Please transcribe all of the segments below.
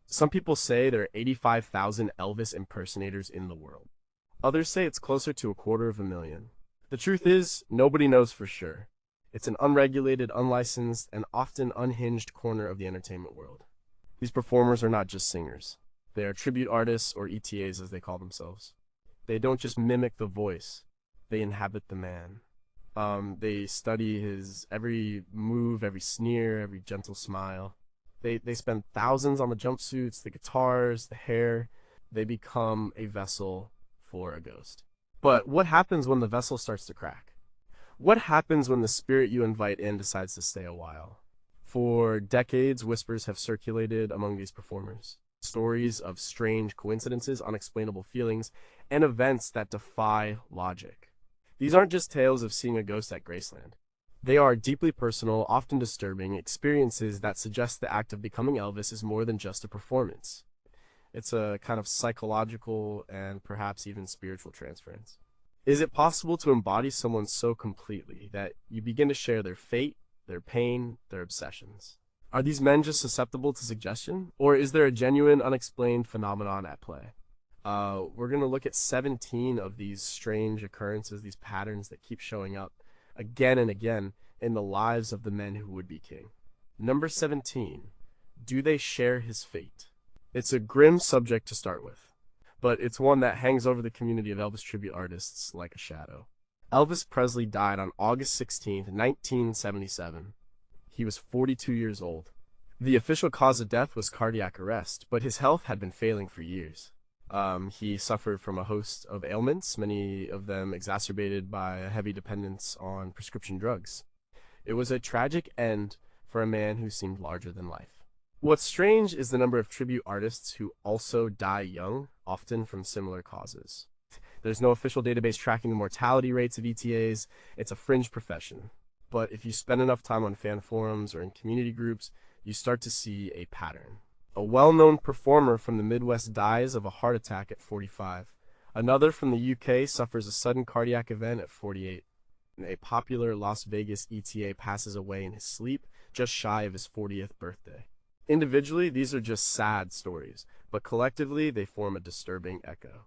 Some people say there are 85,000 Elvis impersonators in the world. Others say it's closer to 250,000. The truth is, nobody knows for sure. It's an unregulated, unlicensed, and often unhinged corner of the entertainment world. These performers are not just singers. They are tribute artists, or ETAs as they call themselves. They don't just mimic the voice, they inhabit the man. They study his every move, every sneer, every gentle smile. They spend thousands on the jumpsuits, the guitars, the hair. They become a vessel for a ghost. But what happens when the vessel starts to crack? What happens when the spirit you invite in decides to stay a while? For decades, whispers have circulated among these performers. Stories of strange coincidences, unexplainable feelings, and events that defy logic. These aren't just tales of seeing a ghost at Graceland. They are deeply personal, often disturbing experiences that suggest the act of becoming Elvis is more than just a performance. It's a kind of psychological and perhaps even spiritual transference. Is it possible to embody someone so completely that you begin to share their fate, their pain, their obsessions? Are these men just susceptible to suggestion? Or is there a genuine, unexplained phenomenon at play? We're going to look at 17 of these strange occurrences, these patterns that keep showing up again and again in the lives of the men who would be king. Number 17, do they share his fate? It's a grim subject to start with, but it's one that hangs over the community of Elvis tribute artists like a shadow. Elvis Presley died on August 16th, 1977. He was 42 years old. The official cause of death was cardiac arrest, but his health had been failing for years. He suffered from a host of ailments, many of them exacerbated by a heavy dependence on prescription drugs. It was a tragic end for a man who seemed larger than life. What's strange is the number of tribute artists who also die young, often from similar causes. There's no official database tracking the mortality rates of ETAs. It's a fringe profession. But if you spend enough time on fan forums or in community groups, you start to see a pattern. A well-known performer from the Midwest dies of a heart attack at 45. Another from the UK suffers a sudden cardiac event at 48. And a popular Las Vegas ETA passes away in his sleep just shy of his 40th birthday. Individually, these are just sad stories, but collectively, they form a disturbing echo.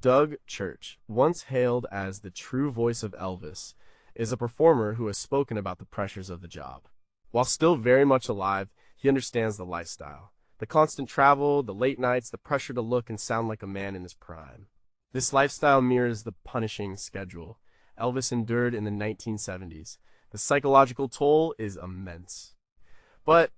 Doug Church, once hailed as the true voice of Elvis, is a performer who has spoken about the pressures of the job. While still very much alive, he understands the lifestyle. The constant travel, the late nights, the pressure to look and sound like a man in his prime. This lifestyle mirrors the punishing schedule Elvis endured in the 1970s. The psychological toll is immense. But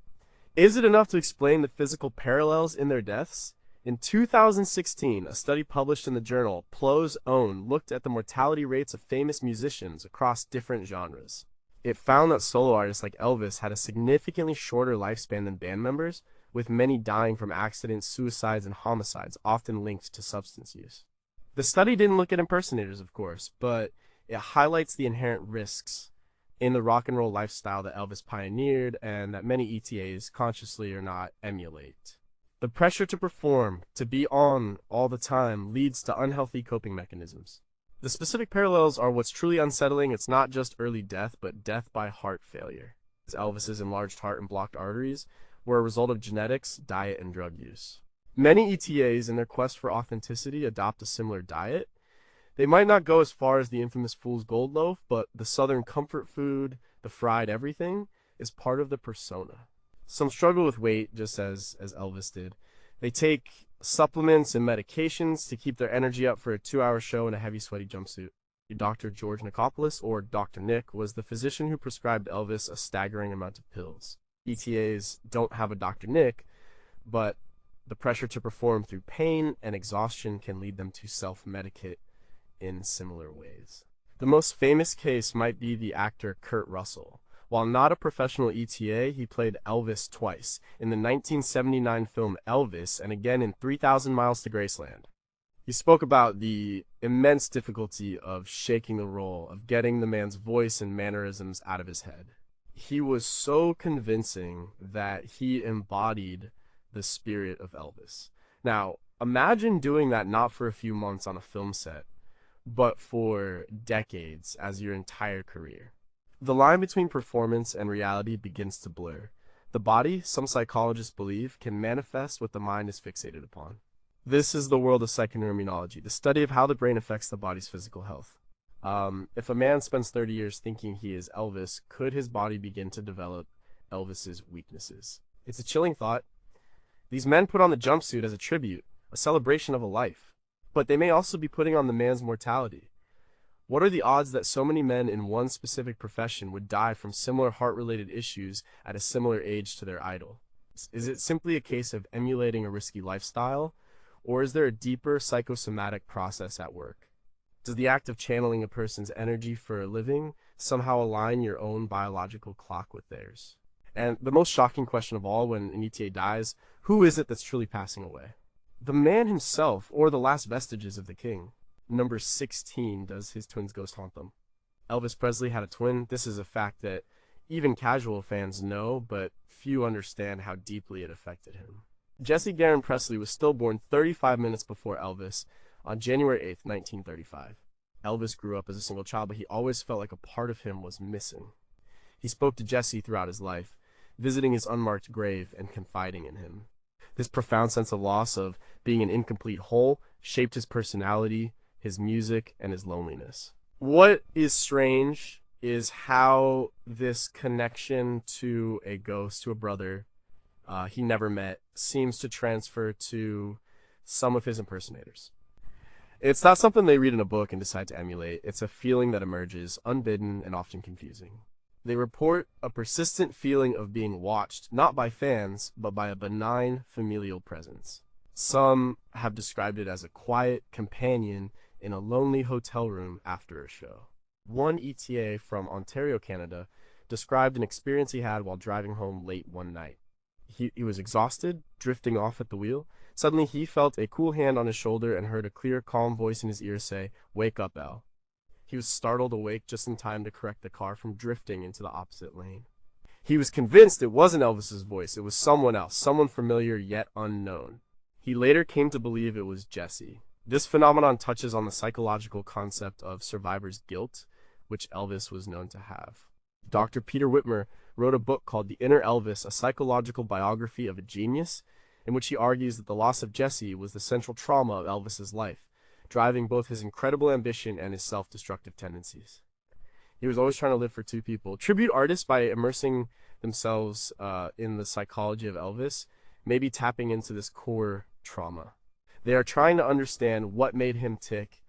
is it enough to explain the physical parallels in their deaths? In 2016, a study published in the journal Plo's Own looked at the mortality rates of famous musicians across different genres. It found that solo artists like Elvis had a significantly shorter lifespan than band members, with many dying from accidents, suicides, and homicides, often linked to substance use. The study didn't look at impersonators, of course, but it highlights the inherent risks in the rock and roll lifestyle that Elvis pioneered and that many ETAs, consciously or not, emulate. The pressure to perform, to be on all the time, leads to unhealthy coping mechanisms. The specific parallels are what's truly unsettling. It's not just early death, but death by heart failure. Elvis's enlarged heart and blocked arteries were a result of genetics, diet, and drug use. Many ETAs, in their quest for authenticity, adopt a similar diet. They might not go as far as the infamous Fool's Gold Loaf, but the Southern comfort food, the fried everything, is part of the persona. Some struggle with weight, just as Elvis did. They take supplements and medications to keep their energy up for a 2-hour show in a heavy, sweaty jumpsuit. Dr. George Nicopolis, or Dr. Nick, was the physician who prescribed Elvis a staggering amount of pills. ETAs don't have a Dr. Nick, but the pressure to perform through pain and exhaustion can lead them to self-medicate in similar ways. The most famous case might be the actor Kurt Russell. While not a professional ETA, he played Elvis twice, in the 1979 film Elvis and again in 3,000 Miles to Graceland. He spoke about the immense difficulty of shaking the role, of getting the man's voice and mannerisms out of his head. He was so convincing that he embodied the spirit of Elvis. Now, imagine doing that not for a few months on a film set, but for decades as your entire career. The line between performance and reality begins to blur. The body, some psychologists believe, can manifest what the mind is fixated upon. This is the world of psychoneuroimmunology, the study of how the brain affects the body's physical health. If a man spends 30 years thinking he is Elvis, could his body begin to develop Elvis's weaknesses? It's a chilling thought. These men put on the jumpsuit as a tribute, a celebration of a life. But they may also be putting on the man's mortality. What are the odds that so many men in one specific profession would die from similar heart-related issues at a similar age to their idol? Is it simply a case of emulating a risky lifestyle, or is there a deeper psychosomatic process at work? Does the act of channeling a person's energy for a living somehow align your own biological clock with theirs? And the most shocking question of all, when an ETA dies, who is it that's truly passing away? The man himself, or the last vestiges of the king? Number 16, does his twin's ghost haunt them? Elvis Presley had a twin. This is a fact that even casual fans know, but few understand how deeply it affected him. Jesse Garon Presley was stillborn 35 minutes before Elvis on January 8th, 1935. Elvis grew up as a single child, but he always felt like a part of him was missing. He spoke to Jesse throughout his life, visiting his unmarked grave and confiding in him. This profound sense of loss, of being an incomplete whole, shaped his personality, his music, and his loneliness. What is strange is how this connection to a ghost, to a brother he never met, seems to transfer to some of his impersonators. It's not something they read in a book and decide to emulate. It's a feeling that emerges, unbidden and often confusing. They report a persistent feeling of being watched, not by fans, but by a benign familial presence. Some have described it as a quiet companion in a lonely hotel room after a show. One ETA from Ontario, Canada, described an experience he had while driving home late one night. He was exhausted, drifting off at the wheel. Suddenly he felt a cool hand on his shoulder and heard a clear, calm voice in his ear say, "Wake up, El." He was startled awake just in time to correct the car from drifting into the opposite lane. He was convinced it wasn't Elvis's voice. It was someone else, someone familiar yet unknown. He later came to believe it was Jesse. This phenomenon touches on the psychological concept of survivor's guilt, which Elvis was known to have. Dr. Peter Whitmer wrote a book called The Inner Elvis, a psychological biography of a genius, in which he argues that the loss of Jesse was the central trauma of Elvis's life, driving both his incredible ambition and his self-destructive tendencies. He was always trying to live for two people. Tribute artists, by immersing themselves in the psychology of Elvis, may be tapping into this core trauma. They are trying to understand what made him tick,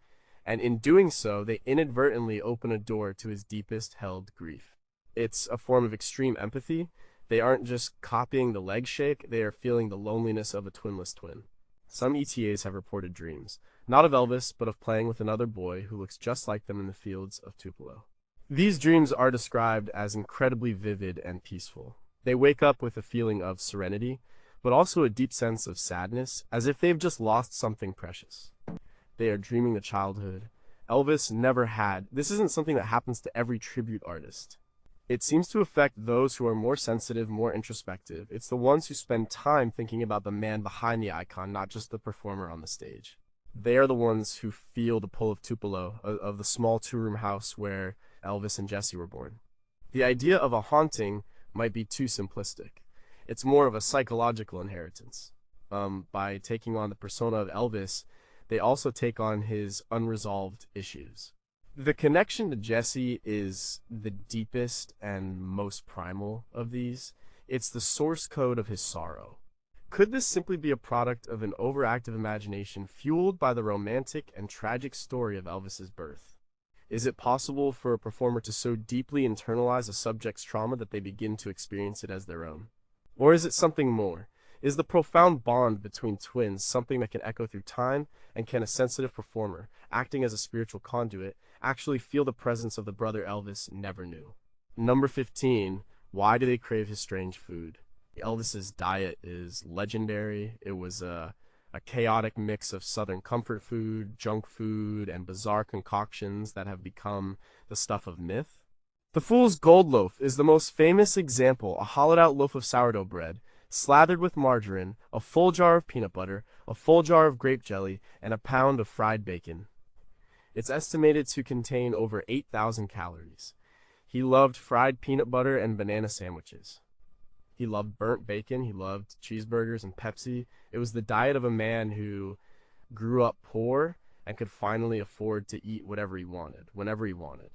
and in doing so, they inadvertently open a door to his deepest held grief. It's a form of extreme empathy. They aren't just copying the leg shake, they are feeling the loneliness of a twinless twin. Some ETAs have reported dreams, not of Elvis, but of playing with another boy who looks just like them in the fields of Tupelo. These dreams are described as incredibly vivid and peaceful. They wake up with a feeling of serenity, but also a deep sense of sadness, as if they've just lost something precious. They are dreaming the childhood Elvis never had. This isn't something that happens to every tribute artist. It seems to affect those who are more sensitive, more introspective. It's the ones who spend time thinking about the man behind the icon, not just the performer on the stage. They are the ones who feel the pull of Tupelo, of the small two-room house where Elvis and Jesse were born. The idea of a haunting might be too simplistic. It's more of a psychological inheritance. By taking on the persona of Elvis, they also take on his unresolved issues. The connection to Jesse is the deepest and most primal of these. It's the source code of his sorrow. Could this simply be a product of an overactive imagination fueled by the romantic and tragic story of Elvis's birth? Is it possible for a performer to so deeply internalize a subject's trauma that they begin to experience it as their own? Or is it something more? Is the profound bond between twins something that can echo through time, and can a sensitive performer, acting as a spiritual conduit, actually feel the presence of the brother Elvis never knew? Number 15, why do they crave his strange food? Elvis's diet is legendary. It was a chaotic mix of southern comfort food, junk food, and bizarre concoctions that have become the stuff of myth. The Fool's Gold Loaf is the most famous example, a hollowed-out loaf of sourdough bread, slathered with margarine, a full jar of peanut butter, a full jar of grape jelly, and a pound of fried bacon. It's estimated to contain over 8,000 calories. He loved fried peanut butter and banana sandwiches. He loved burnt bacon, he loved cheeseburgers and Pepsi. It was the diet of a man who grew up poor and could finally afford to eat whatever he wanted, whenever he wanted.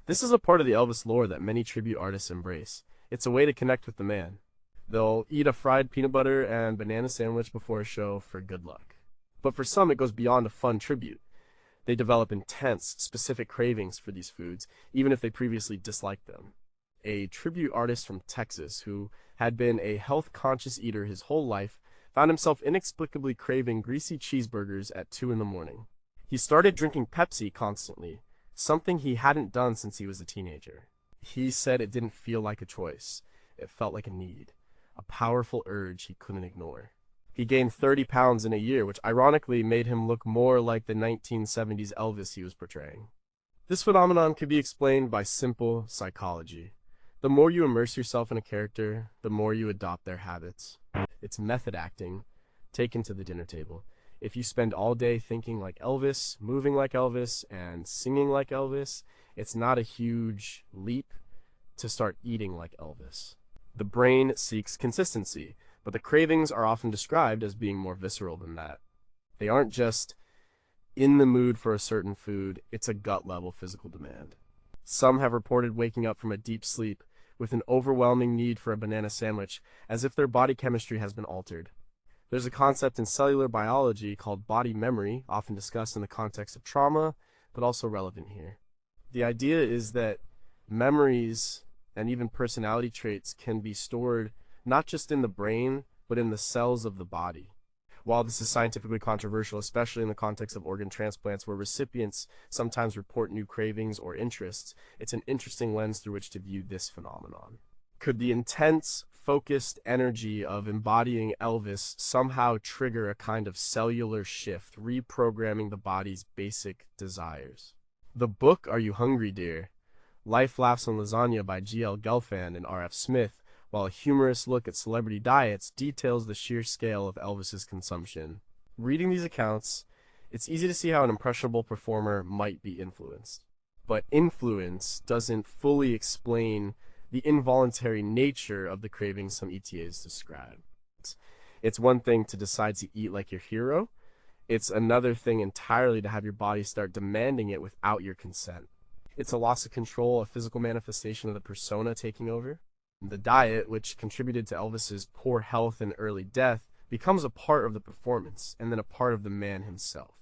This is a part of the Elvis lore that many tribute artists embrace. It's a way to connect with the man. They'll eat a fried peanut butter and banana sandwich before a show for good luck. But for some, it goes beyond a fun tribute. They develop intense, specific cravings for these foods, even if they previously disliked them. A tribute artist from Texas who had been a health-conscious eater his whole life found himself inexplicably craving greasy cheeseburgers at 2 in the morning. He started drinking Pepsi constantly, something he hadn't done since he was a teenager. He said it didn't feel like a choice. It felt like a need, a powerful urge he couldn't ignore. He gained 30 pounds in a year, which ironically made him look more like the 1970s Elvis he was portraying. This phenomenon can be explained by simple psychology. The more you immerse yourself in a character, the more you adopt their habits. It's method acting, taken to the dinner table. If you spend all day thinking like Elvis, moving like Elvis, and singing like Elvis, it's not a huge leap to start eating like Elvis. The brain seeks consistency, but the cravings are often described as being more visceral than that. They aren't just in the mood for a certain food, it's a gut-level physical demand. Some have reported waking up from a deep sleep with an overwhelming need for a banana sandwich, as if their body chemistry has been altered. There's a concept in cellular biology called body memory, often discussed in the context of trauma, but also relevant here. The idea is that memories and even personality traits can be stored not just in the brain, but in the cells of the body. While this is scientifically controversial, especially in the context of organ transplants where recipients sometimes report new cravings or interests, it's an interesting lens through which to view this phenomenon. Could the intense, focused energy of embodying Elvis somehow trigger a kind of cellular shift, reprogramming the body's basic desires? The book Are You Hungry, Dear? Life Laughs on Lasagna by G.L. Gelfand and R.F. Smith, while a humorous look at celebrity diets details the sheer scale of Elvis's consumption. Reading these accounts, it's easy to see how an impressionable performer might be influenced. But influence doesn't fully explain the involuntary nature of the cravings some ETAs describe. It's one thing to decide to eat like your hero. It's another thing entirely to have your body start demanding it without your consent. It's a loss of control, a physical manifestation of the persona taking over. The diet, which contributed to Elvis's poor health and early death, becomes a part of the performance, and then a part of the man himself.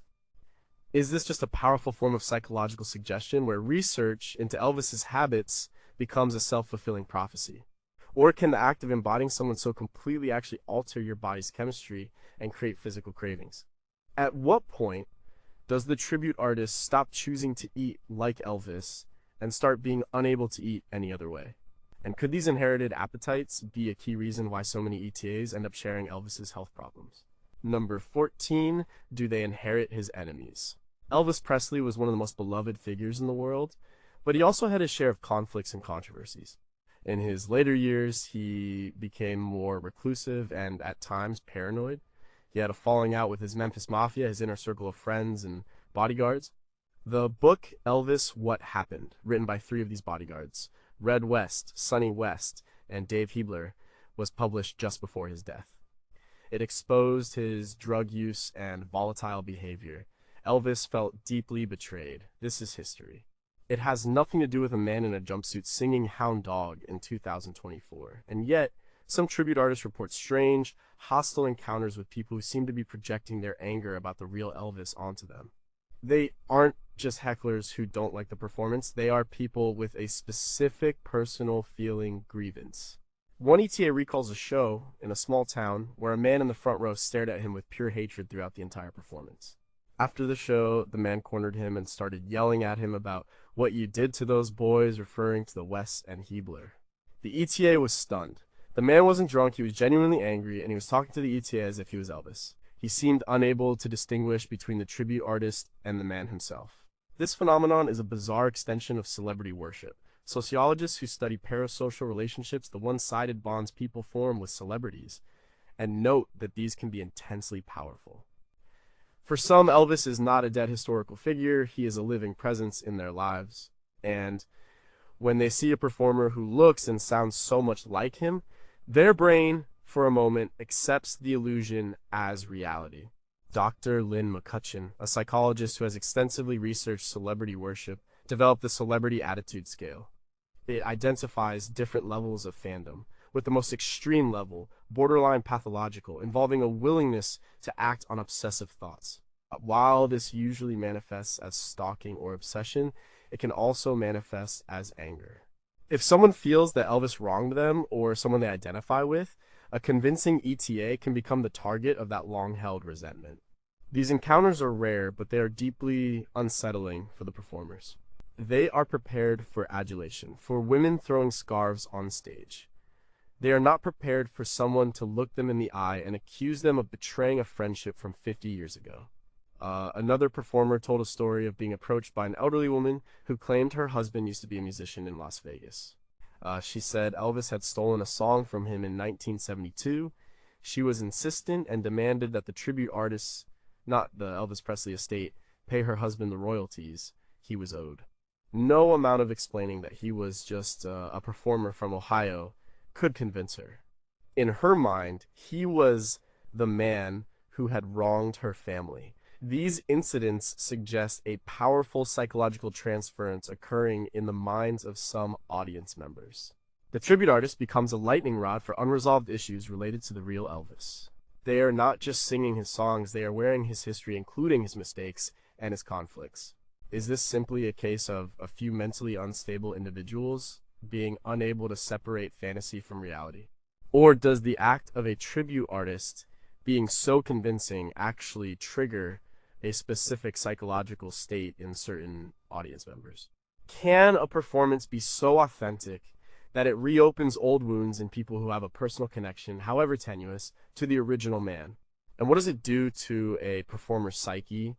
Is this just a powerful form of psychological suggestion where research into Elvis's habits becomes a self-fulfilling prophecy? Or can the act of embodying someone so completely actually alter your body's chemistry and create physical cravings? At what point does the tribute artist stop choosing to eat like Elvis and start being unable to eat any other way? And could these inherited appetites be a key reason why so many ETAs end up sharing Elvis's health problems? Number 14, do they inherit his enemies? Elvis Presley was one of the most beloved figures in the world, but he also had his share of conflicts and controversies. In his later years, he became more reclusive and at times paranoid. He had a falling out with his Memphis Mafia, his inner circle of friends and bodyguards. The book Elvis, What Happened, written by 3 of these bodyguards, Red West, Sonny West, and Dave Hebler, was published just before his death. It exposed his drug use and volatile behavior. Elvis felt deeply betrayed. This is history. It has nothing to do with a man in a jumpsuit singing Hound Dog in 2024, and yet some tribute artists report strange, hostile encounters with people who seem to be projecting their anger about the real Elvis onto them. They aren't just hecklers who don't like the performance, they are people with a specific personal feeling grievance. One ETA recalls a show in a small town where a man in the front row stared at him with pure hatred throughout the entire performance. After the show, the man cornered him and started yelling at him about what you did to those boys, referring to the West and Hebler. The ETA was stunned. The man wasn't drunk, he was genuinely angry, and he was talking to the ETA as if he was Elvis. He seemed unable to distinguish between the tribute artist and the man himself. This phenomenon is a bizarre extension of celebrity worship. Sociologists who study parasocial relationships, the one-sided bonds people form with celebrities, and note that these can be intensely powerful. For some, Elvis is not a dead historical figure, he is a living presence in their lives. And when they see a performer who looks and sounds so much like him, Their brain, for a moment, accepts the illusion as reality. Dr. Lynn McCutcheon, a psychologist who has extensively researched celebrity worship, developed the celebrity attitude scale. It identifies different levels of fandom, with the most extreme level, borderline pathological, involving a willingness to act on obsessive thoughts. While this usually manifests as stalking or obsession, it can also manifest as anger. If someone feels that Elvis wronged them or someone they identify with, a convincing ETA can become the target of that long-held resentment. These encounters are rare, but they are deeply unsettling for the performers. They are prepared for adulation, for women throwing scarves on stage. They are not prepared for someone to look them in the eye and accuse them of betraying a friendship from 50 years ago. Another performer told a story of being approached by an elderly woman who claimed her husband used to be a musician in Las Vegas. She said Elvis had stolen a song from him in 1972. She was insistent and demanded that the tribute artists, not the Elvis Presley estate, pay her husband the royalties he was owed. No amount of explaining that he was just a performer from Ohio could convince her. In her mind, he was the man who had wronged her family. These incidents suggest a powerful psychological transference occurring in the minds of some audience members. The tribute artist becomes a lightning rod for unresolved issues related to the real Elvis. They are not just singing his songs, they are wearing his history, including his mistakes and his conflicts. Is this simply a case of a few mentally unstable individuals being unable to separate fantasy from reality? Or does the act of a tribute artist being so convincing actually trigger a specific psychological state in certain audience members? Can a performance be so authentic that it reopens old wounds in people who have a personal connection, however tenuous, to the original man? And what does it do to a performer's psyche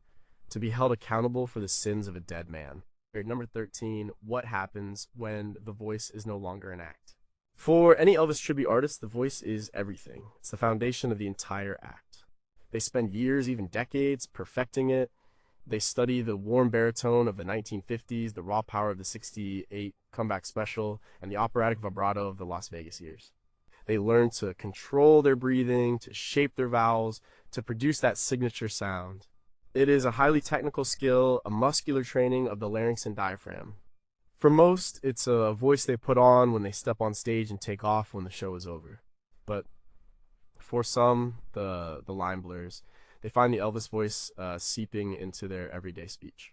to be held accountable for the sins of a dead man? Number 13, what happens when the voice is no longer an act? For any Elvis tribute artist, the voice is everything. It's the foundation of the entire act. They spend years, even decades, perfecting it. They study the warm baritone of the 1950s, the raw power of the 68 comeback special, and the operatic vibrato of the Las Vegas years. They learn to control their breathing, to shape their vowels, to produce that signature sound. It is a highly technical skill, a muscular training of the larynx and diaphragm. For most, it's a voice they put on when they step on stage and take off when the show is over. But for some, the line blurs. They find the Elvis voice seeping into their everyday speech.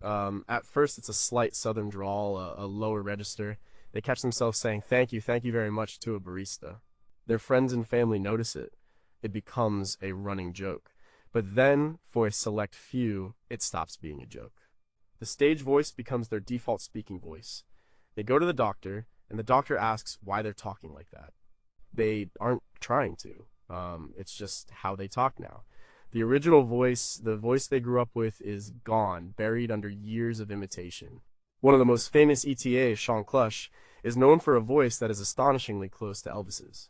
At first, it's a slight southern drawl, a lower register. They catch themselves saying thank you very much to a barista. Their friends and family notice it. It becomes a running joke. But then, for a select few, it stops being a joke. The stage voice becomes their default speaking voice. They go to the doctor, and the doctor asks why they're talking like that. They aren't trying to. It's just how they talk now. The original voice, the voice they grew up with, is gone, buried under years of imitation. One of the most famous ETAs, Sean Clush, is known for a voice that is astonishingly close to Elvis's.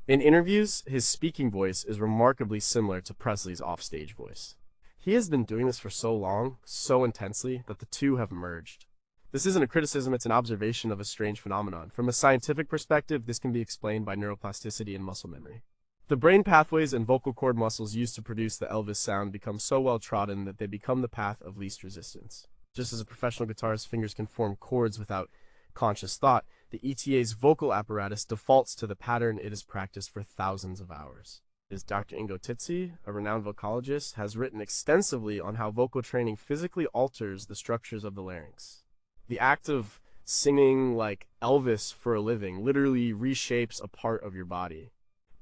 In interviews, his speaking voice is remarkably similar to Presley's offstage voice. He has been doing this for so long, so intensely, that the two have merged. This isn't a criticism, it's an observation of a strange phenomenon. From a scientific perspective, this can be explained by neuroplasticity and muscle memory. The brain pathways and vocal cord muscles used to produce the Elvis sound become so well trodden that they become the path of least resistance. Just as a professional guitarist's fingers can form chords without conscious thought, the ETA's vocal apparatus defaults to the pattern it has practiced for thousands of hours. Dr. Ingo Titze, a renowned vocalogist, has written extensively on how vocal training physically alters the structures of the larynx. The act of singing like Elvis for a living literally reshapes a part of your body.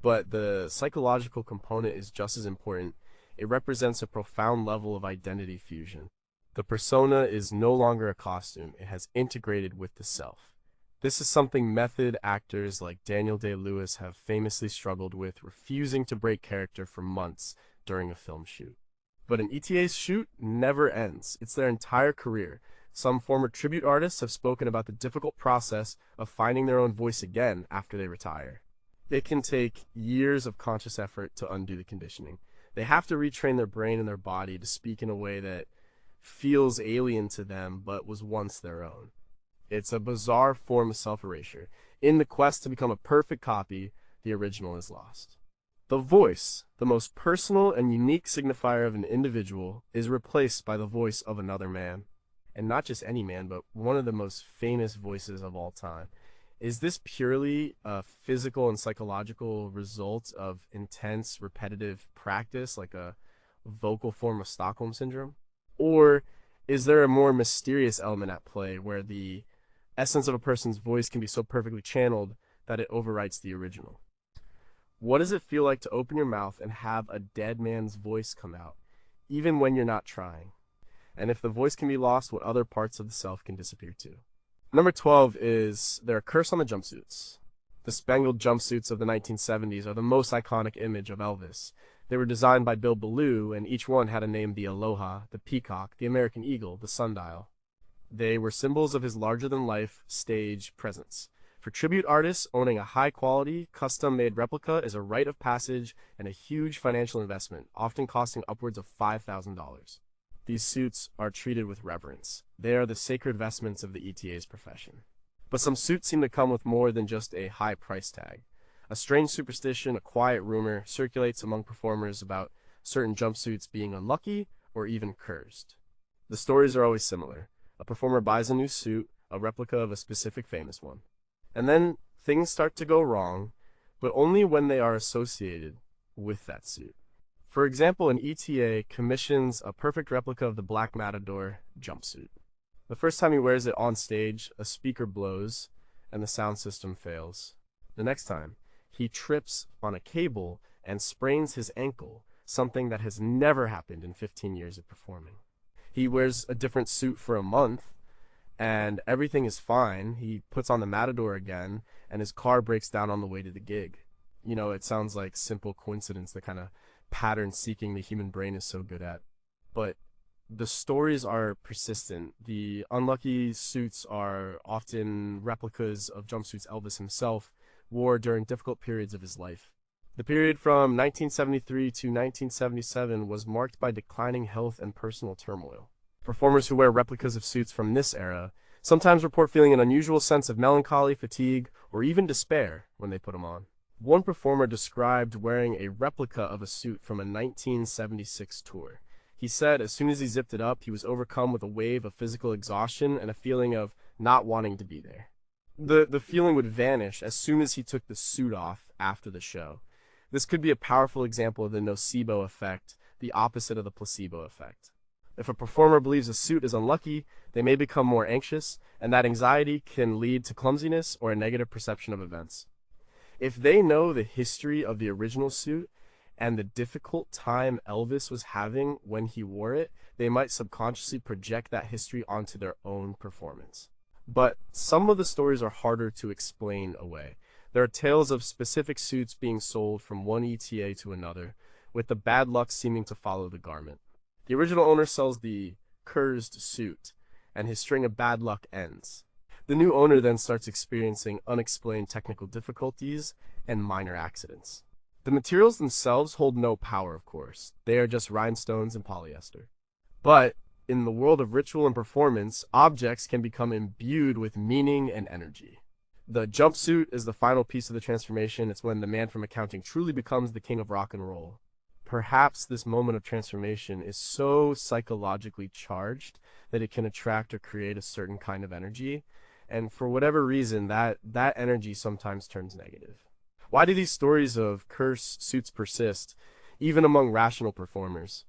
But the psychological component is just as important. It represents a profound level of identity fusion. The persona is no longer a costume, it has integrated with the self. This is something method actors like Daniel Day-Lewis have famously struggled with, refusing to break character for months during a film shoot. But an ETA's shoot never ends. It's their entire career. Some former tribute artists have spoken about the difficult process of finding their own voice again after they retire. It can take years of conscious effort to undo the conditioning. They have to retrain their brain and their body to speak in a way that feels alien to them but was once their own. It's a bizarre form of self-erasure. In the quest to become a perfect copy, the original is lost. The voice, the most personal and unique signifier of an individual, is replaced by the voice of another man. And not just any man, but one of the most famous voices of all time. Is this purely a physical and psychological result of intense, repetitive practice, like a vocal form of Stockholm Syndrome? Or is there a more mysterious element at play where the essence of a person's voice can be so perfectly channeled that it overwrites the original? What does it feel like to open your mouth and have a dead man's voice come out, even when you're not trying? And if the voice can be lost, what other parts of the self can disappear too? Number 12 is there a curse on the jumpsuits. The spangled jumpsuits of the 1970s are the most iconic image of Elvis. They were designed by Bill Ballou, and each one had a name: the Aloha, the Peacock, the American Eagle, the Sundial. They were symbols of his larger-than-life stage presence. For tribute artists, owning a high-quality, custom-made replica is a rite of passage and a huge financial investment, often costing upwards of $5,000. These suits are treated with reverence. They are the sacred vestments of the ETA's profession. But some suits seem to come with more than just a high price tag. A strange superstition, a quiet rumor, circulates among performers about certain jumpsuits being unlucky or even cursed. The stories are always similar. A performer buys a new suit, a replica of a specific famous one. And then things start to go wrong, but only when they are associated with that suit. For example, an ETA commissions a perfect replica of the Black Matador jumpsuit. The first time he wears it on stage, a speaker blows and the sound system fails. The next time, he trips on a cable and sprains his ankle, something that has never happened in 15 years of performing. He wears a different suit for a month, and everything is fine. He puts on the Matador again, and his car breaks down on the way to the gig. You know, it sounds like simple coincidence, the kind of pattern seeking the human brain is so good at. But the stories are persistent. The unlucky suits are often replicas of jumpsuits Elvis himself wore during difficult periods of his life. The period from 1973 to 1977 was marked by declining health and personal turmoil. Performers who wear replicas of suits from this era sometimes report feeling an unusual sense of melancholy, fatigue, or even despair when they put them on. One performer described wearing a replica of a suit from a 1976 tour. He said as soon as he zipped it up, he was overcome with a wave of physical exhaustion and a feeling of not wanting to be there. The feeling would vanish as soon as he took the suit off after the show. This could be a powerful example of the nocebo effect, the opposite of the placebo effect. If a performer believes a suit is unlucky, they may become more anxious, and that anxiety can lead to clumsiness or a negative perception of events. If they know the history of the original suit and the difficult time Elvis was having when he wore it, they might subconsciously project that history onto their own performance. But some of the stories are harder to explain away. There are tales of specific suits being sold from one ETA to another, with the bad luck seeming to follow the garment. The original owner sells the cursed suit, and his string of bad luck ends. The new owner then starts experiencing unexplained technical difficulties and minor accidents. The materials themselves hold no power, of course. They are just rhinestones and polyester. But in the world of ritual and performance, objects can become imbued with meaning and energy. The jumpsuit is the final piece of the transformation. It's when the man from accounting truly becomes the king of rock and roll. Perhaps this moment of transformation is so psychologically charged that it can attract or create a certain kind of energy. And for whatever reason, that energy sometimes turns negative. Why do these stories of cursed suits persist, even among rational performers?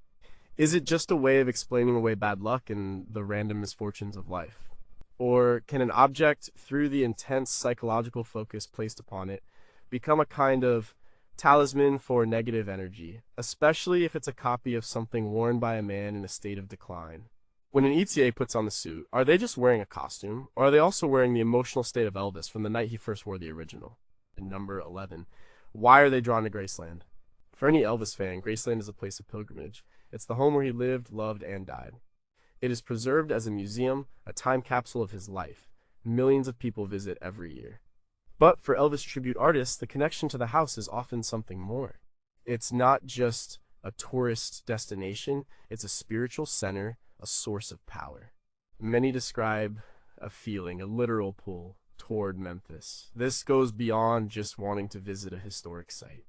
Is it just a way of explaining away bad luck and the random misfortunes of life? Or can an object, through the intense psychological focus placed upon it, become a kind of talisman for negative energy, especially if it's a copy of something worn by a man in a state of decline? When an ETA puts on the suit, are they just wearing a costume, or are they also wearing the emotional state of Elvis from the night he first wore the original? And number 11, why are they drawn to Graceland? For any Elvis fan, Graceland is a place of pilgrimage. It's the home where he lived, loved, and died. It is preserved as a museum, a time capsule of his life. Millions of people visit every year. But for Elvis tribute artists, the connection to the house is often something more. It's not just a tourist destination, it's a spiritual center, a source of power. Many describe a feeling, a literal pull, toward Memphis. This goes beyond just wanting to visit a historic site.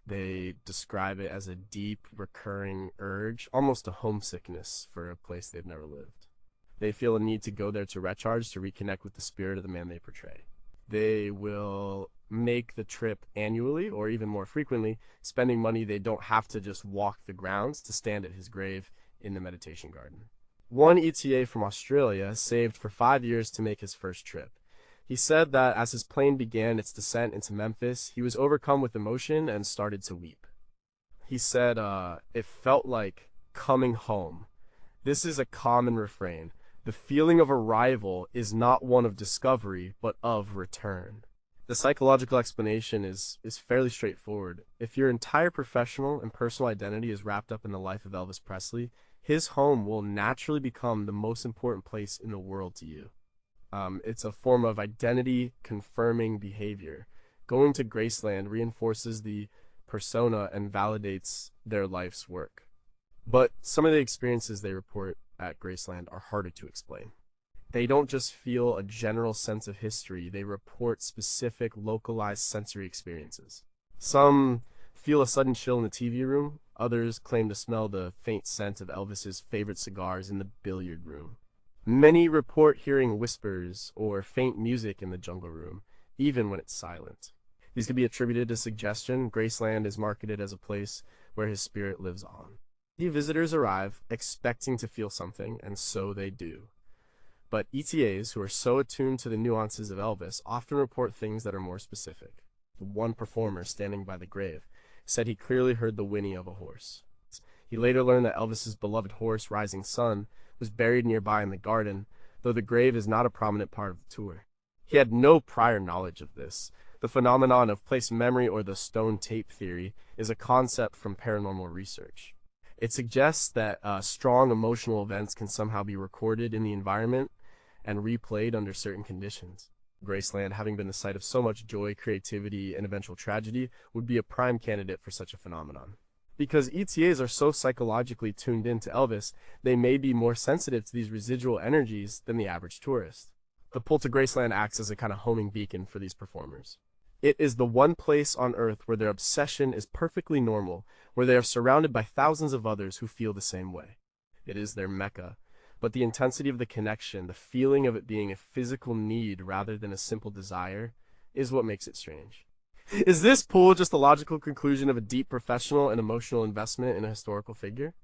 They describe it as a deep, recurring urge, almost a homesickness for a place they've never lived. They feel a need to go there to recharge, to reconnect with the spirit of the man they portray. They will make the trip annually or even more frequently, spending money they don't have to just walk the grounds to stand at his grave in the meditation garden. One ETA from Australia saved for 5 years to make his first trip. He said that as his plane began its descent into Memphis, he was overcome with emotion and started to weep. He said it felt like coming home. This is a common refrain. The feeling of arrival is not one of discovery, but of return. The psychological explanation is fairly straightforward. If your entire professional and personal identity is wrapped up in the life of Elvis Presley, his home will naturally become the most important place in the world to you. It's a form of identity-confirming behavior. Going to Graceland reinforces the persona and validates their life's work. But some of the experiences they report at Graceland are harder to explain. They don't just feel a general sense of history, they report specific, localized sensory experiences. Some feel a sudden chill in the TV room, others claim to smell the faint scent of Elvis's favorite cigars in the billiard room. Many report hearing whispers or faint music in the jungle room, even when it's silent. These could be attributed to suggestion. Graceland is marketed as a place where his spirit lives on. The visitors arrive expecting to feel something, and so they do. But ETAs, who are so attuned to the nuances of Elvis, often report things that are more specific. The one performer standing by the grave said he clearly heard the whinny of a horse. He later learned that Elvis's beloved horse, Rising Sun, was buried nearby in the garden, though the grave is not a prominent part of the tour. He had no prior knowledge of this. The phenomenon of place memory, or the stone tape theory, is a concept from paranormal research. It suggests that strong emotional events can somehow be recorded in the environment and replayed under certain conditions. Graceland, having been the site of so much joy, creativity, and eventual tragedy, would be a prime candidate for such a phenomenon. Because ETAs are so psychologically tuned in to Elvis, they may be more sensitive to these residual energies than the average tourist. The pull to Graceland acts as a kind of homing beacon for these performers. It is the one place on Earth where their obsession is perfectly normal, where they are surrounded by thousands of others who feel the same way. It is their mecca, but the intensity of the connection, the feeling of it being a physical need rather than a simple desire, is what makes it strange. Is this pull just the logical conclusion of a deep professional and emotional investment in a historical figure?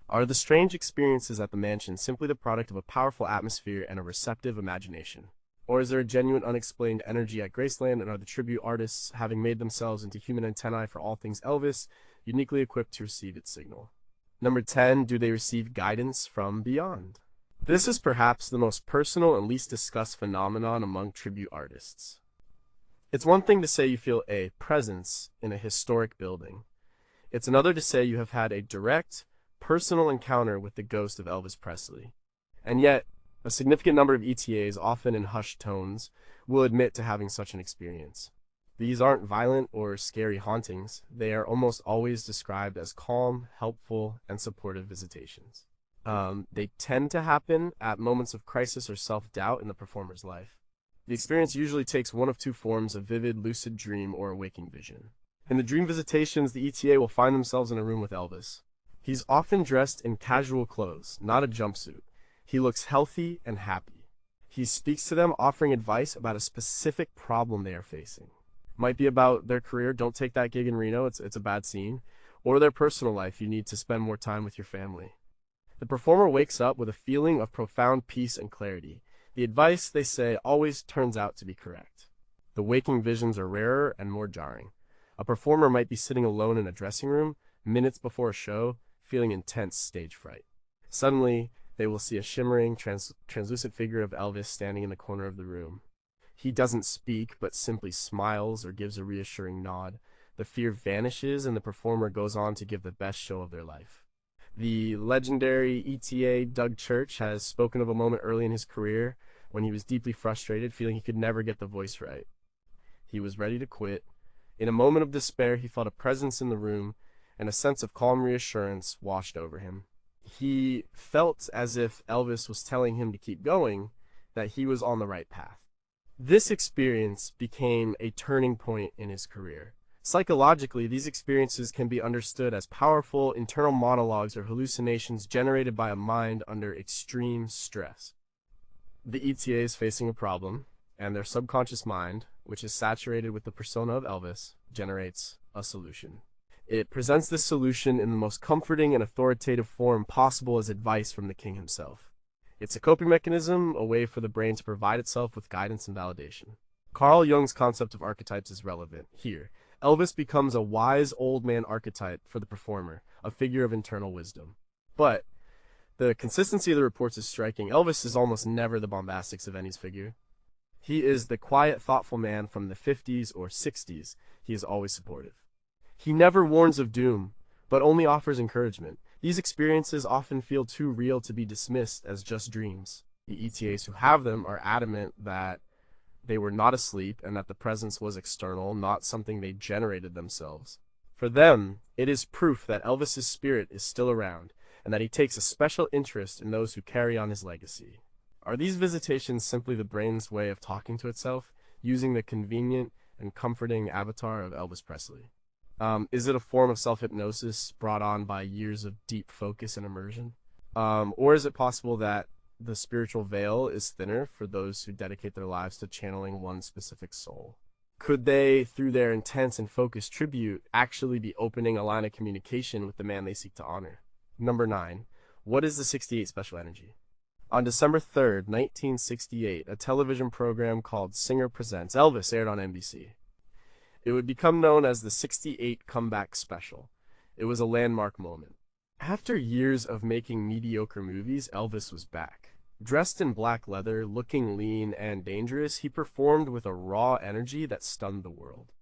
Are the strange experiences at the mansion simply the product of a powerful atmosphere and a receptive imagination? Or is there a genuine unexplained energy at Graceland, and are the tribute artists, having made themselves into human antennae for all things Elvis, uniquely equipped to receive its signal? Number 10, do they receive guidance from beyond? This is perhaps the most personal and least discussed phenomenon among tribute artists. It's one thing to say you feel a presence in a historic building. It's another to say you have had a direct, personal encounter with the ghost of Elvis Presley. And yet, a significant number of ETAs, often in hushed tones, will admit to having such an experience. These aren't violent or scary hauntings. They are almost always described as calm, helpful, and supportive visitations. They tend to happen at moments of crisis or self-doubt in the performer's life. The experience usually takes one of two forms: a vivid, lucid dream or a waking vision. In the dream visitations, the ETA will find themselves in a room with Elvis. He's often dressed in casual clothes, not a jumpsuit. He looks healthy and happy. He speaks to them, offering advice about a specific problem they are facing. Might be about their career, don't take that gig in Reno, it's a bad scene, or their personal life, you need to spend more time with your family. The performer wakes up with a feeling of profound peace and clarity. The advice, they say, always turns out to be correct. The waking visions are rarer and more jarring. A performer might be sitting alone in a dressing room, minutes before a show, feeling intense stage fright. Suddenly, they will see a shimmering, translucent figure of Elvis standing in the corner of the room. He doesn't speak, but simply smiles or gives a reassuring nod. The fear vanishes, and the performer goes on to give the best show of their life. The legendary ETA Doug Church has spoken of a moment early in his career when he was deeply frustrated, feeling he could never get the voice right. He was ready to quit. In a moment of despair, he felt a presence in the room, and a sense of calm reassurance washed over him. He felt as if Elvis was telling him to keep going, that he was on the right path. This experience became a turning point in his career. Psychologically, these experiences can be understood as powerful internal monologues or hallucinations generated by a mind under extreme stress. The ETA is facing a problem, and their subconscious mind, which is saturated with the persona of Elvis, generates a solution. It presents this solution in the most comforting and authoritative form possible as advice from the king himself. It's a coping mechanism, a way for the brain to provide itself with guidance and validation. Carl Jung's concept of archetypes is relevant here. Elvis becomes a wise old man archetype for the performer, a figure of internal wisdom. But the consistency of the reports is striking. Elvis is almost never the bombastic Savini's figure. He is the quiet, thoughtful man from the 50s or 60s. He is always supportive. He never warns of doom, but only offers encouragement. These experiences often feel too real to be dismissed as just dreams. The ETAs who have them are adamant that they were not asleep and that the presence was external, not something they generated themselves. For them, it is proof that Elvis's spirit is still around and that he takes a special interest in those who carry on his legacy. Are these visitations simply the brain's way of talking to itself, using the convenient and comforting avatar of Elvis Presley? Is it a form of self-hypnosis brought on by years of deep focus and immersion? Or is it possible that the spiritual veil is thinner for those who dedicate their lives to channeling one specific soul? Could they, through their intense and focused tribute, actually be opening a line of communication with the man they seek to honor? Number 9. What is the 68 special energy? On December 3rd, 1968, a television program called Singer Presents Elvis aired on NBC. It would become known as the 68 Comeback Special. It was a landmark moment. After years of making mediocre movies, Elvis was back. Dressed in black leather, looking lean and dangerous, he performed with a raw energy that stunned the world.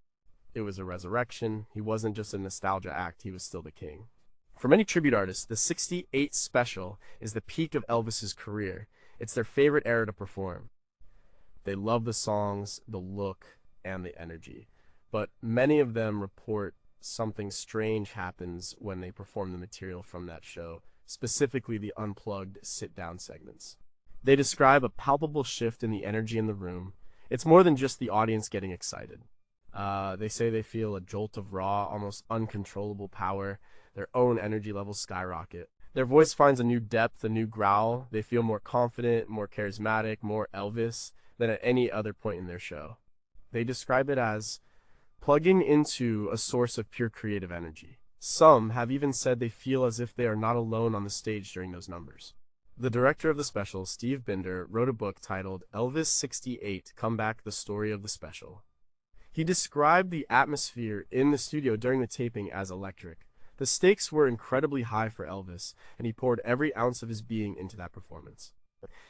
It was a resurrection. He wasn't just a nostalgia act, he was still the king. For many tribute artists, the 68 Special is the peak of Elvis's career. It's their favorite era to perform. They love the songs, the look, and the energy. But many of them report something strange happens when they perform the material from that show, specifically the unplugged sit-down segments. They describe a palpable shift in the energy in the room. It's more than just the audience getting excited. They say they feel a jolt of raw, almost uncontrollable power. Their own energy levels skyrocket. Their voice finds a new depth, a new growl. They feel more confident, more charismatic, more Elvis than at any other point in their show. They describe it as plugging into a source of pure creative energy. Some have even said they feel as if they are not alone on the stage during those numbers. The director of the special, Steve Binder, wrote a book titled Elvis 68 Comeback: The Story of the Special. He described the atmosphere in the studio during the taping as electric. The stakes were incredibly high for Elvis, and he poured every ounce of his being into that performance.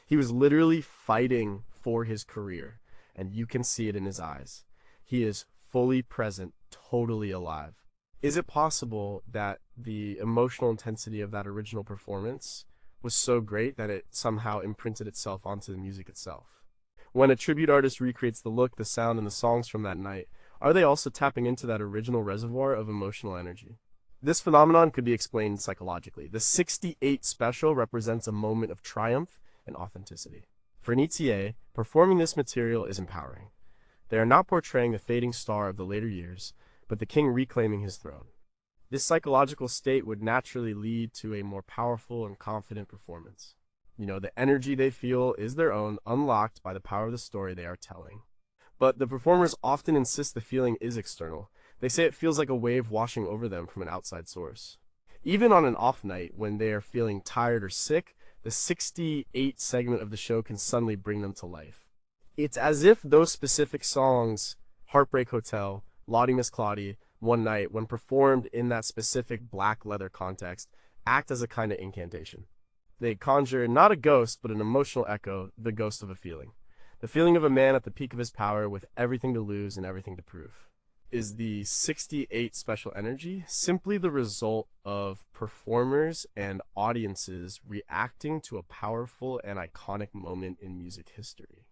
He was literally fighting for his career, and you can see it in his eyes. He is fully present, totally alive. Is it possible that the emotional intensity of that original performance was so great that it somehow imprinted itself onto the music itself? When a tribute artist recreates the look, the sound, and the songs from that night, are they also tapping into that original reservoir of emotional energy? This phenomenon could be explained psychologically. The 68 Special represents a moment of triumph and authenticity. For an ETA, performing this material is empowering. They are not portraying the fading star of the later years, but the king reclaiming his throne. This psychological state would naturally lead to a more powerful and confident performance. The energy they feel is their own, unlocked by the power of the story they are telling. But the performers often insist the feeling is external. They say it feels like a wave washing over them from an outside source. Even on an off night, when they are feeling tired or sick, the 68 segment of the show can suddenly bring them to life. It's as if those specific songs, Heartbreak Hotel, Lottie Miss Claudie, One Night, when performed in that specific black leather context, act as a kind of incantation. They conjure not a ghost, but an emotional echo, the ghost of a feeling. The feeling of a man at the peak of his power with everything to lose and everything to prove. Is the 68 Special energy simply the result of performers and audiences reacting to a powerful and iconic moment in music history?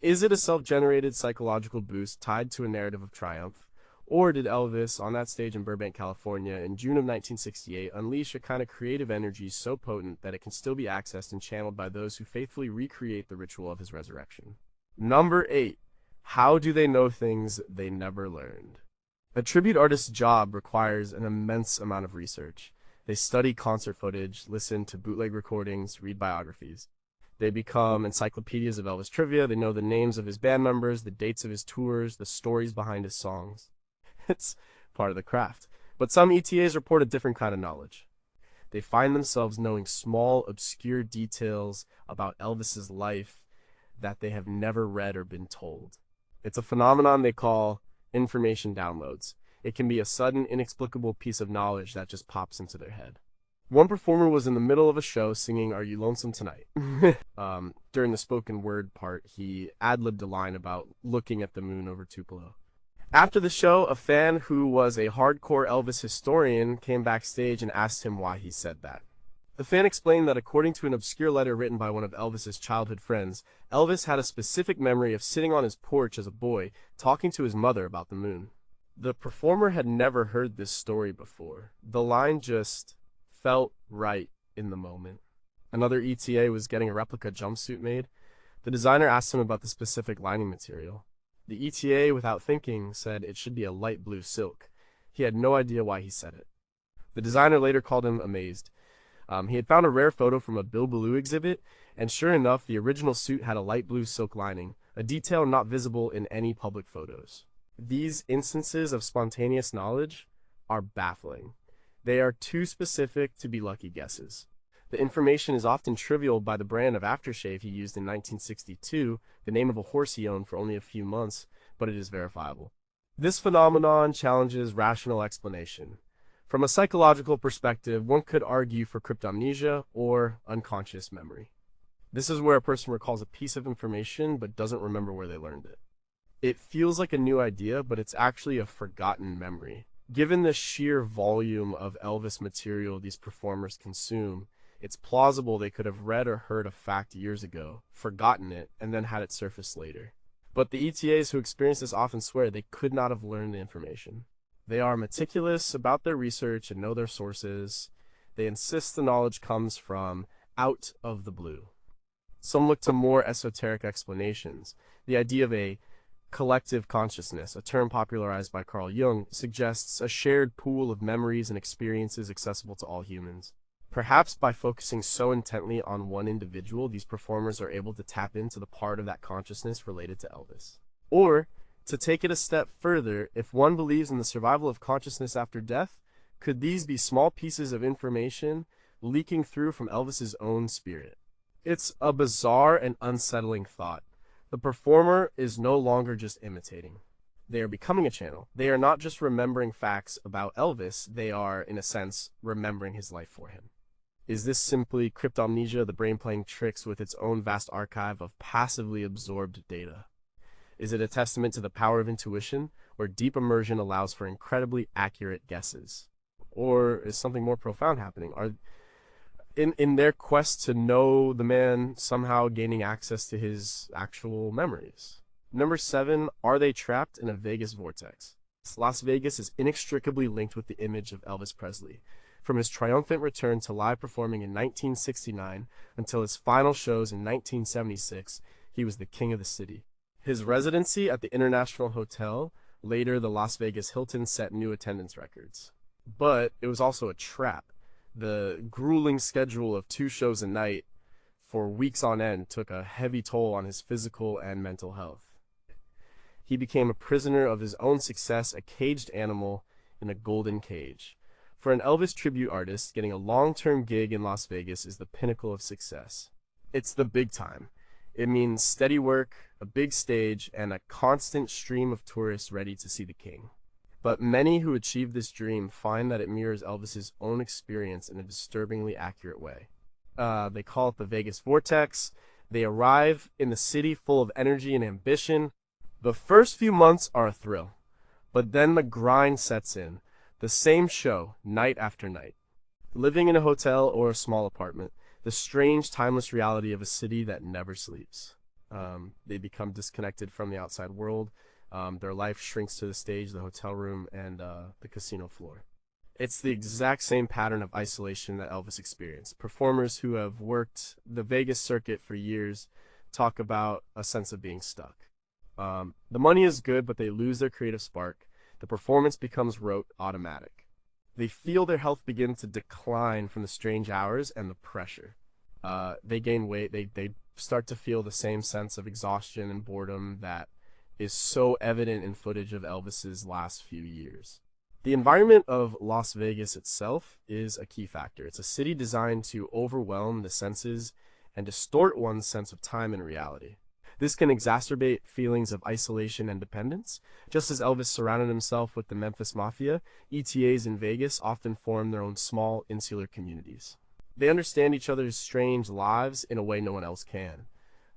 Is it a self-generated psychological boost tied to a narrative of triumph? Or did Elvis, on that stage in Burbank, California, in June of 1968, unleash a kind of creative energy so potent that it can still be accessed and channeled by those who faithfully recreate the ritual of his resurrection? Number 8. How do they know things they never learned? A tribute artist's job requires an immense amount of research. They study concert footage, listen to bootleg recordings, read biographies. They become encyclopedias of Elvis trivia. They know the names of his band members, the dates of his tours, the stories behind his songs. It's part of the craft. But some ETAs report a different kind of knowledge. They find themselves knowing small, obscure details about Elvis's life that they have never read or been told. It's a phenomenon they call information downloads. It can be a sudden, inexplicable piece of knowledge that just pops into their head. One performer was in the middle of a show singing Are You Lonesome Tonight? During the spoken word part, he ad-libbed a line about looking at the moon over Tupelo. After the show, a fan who was a hardcore Elvis historian came backstage and asked him why he said that. The fan explained that according to an obscure letter written by one of Elvis's childhood friends, Elvis had a specific memory of sitting on his porch as a boy, talking to his mother about the moon. The performer had never heard this story before. The line just felt right in the moment. Another ETA was getting a replica jumpsuit made. The designer asked him about the specific lining material. The ETA, without thinking, said it should be a light blue silk. He had no idea why he said it. The designer later called him amazed. He had found a rare photo from a Bill Ballou exhibit, and sure enough, the original suit had a light blue silk lining, a detail not visible in any public photos. These instances of spontaneous knowledge are baffling. They are too specific to be lucky guesses. The information is often trivial by the brand of aftershave he used in 1962, the name of a horse he owned for only a few months, but it is verifiable. This phenomenon challenges rational explanation. From a psychological perspective, one could argue for cryptomnesia or unconscious memory. This is where a person recalls a piece of information but doesn't remember where they learned it. It feels like a new idea, but it's actually a forgotten memory. Given the sheer volume of Elvis material these performers consume, it's plausible they could have read or heard a fact years ago, forgotten it, and then had it surface later. But the ETAs who experience this often swear they could not have learned the information. They are meticulous about their research and know their sources. They insist the knowledge comes from out of the blue. Some look to more esoteric explanations. The idea of a collective consciousness, a term popularized by Carl Jung, suggests a shared pool of memories and experiences accessible to all humans. Perhaps by focusing so intently on one individual, these performers are able to tap into the part of that consciousness related to Elvis. Or, to take it a step further, if one believes in the survival of consciousness after death, could these be small pieces of information leaking through from Elvis's own spirit? It's a bizarre and unsettling thought. The performer is no longer just imitating. They are becoming a channel. They are not just remembering facts about Elvis, they are, in a sense, remembering his life for him. Is this simply cryptomnesia, the brain playing tricks with its own vast archive of passively absorbed data? Is it a testament to the power of intuition, where deep immersion allows for incredibly accurate guesses? Or is something more profound happening? Are in their quest to know the man somehow gaining access to his actual memories? Number 7, are they trapped in a Vegas vortex? Las Vegas is inextricably linked with the image of Elvis Presley. From his triumphant return to live performing in 1969 until his final shows in 1976, he was the king of the city. His residency at the International Hotel, later the Las Vegas Hilton, set new attendance records. But it was also a trap. The grueling schedule of 2 shows a night for weeks on end took a heavy toll on his physical and mental health. He became a prisoner of his own success, a caged animal in a golden cage. For an Elvis tribute artist, getting a long-term gig in Las Vegas is the pinnacle of success. It's the big time. It means steady work, a big stage, and a constant stream of tourists ready to see the king. But many who achieve this dream find that it mirrors Elvis's own experience in a disturbingly accurate way. They call it the Vegas Vortex. They arrive in the city full of energy and ambition. The first few months are a thrill, but then the grind sets in. The same show, night after night. Living in a hotel or a small apartment, the strange, timeless reality of a city that never sleeps. They become disconnected from the outside world. Their life shrinks to the stage, the hotel room, and the casino floor. It's the exact same pattern of isolation that Elvis experienced. Performers who have worked the Vegas circuit for years talk about a sense of being stuck. The money is good, but they lose their creative spark. The performance becomes rote, automatic. They feel their health begin to decline from the strange hours and the pressure. They gain weight. They start to feel the same sense of exhaustion and boredom that is so evident in footage of Elvis's last few years. The environment of Las Vegas itself is a key factor. It's a city designed to overwhelm the senses and distort one's sense of time and reality. This can exacerbate feelings of isolation and dependence. Just as Elvis surrounded himself with the Memphis Mafia, ETAs in Vegas often form their own small, insular communities. They understand each other's strange lives in a way no one else can.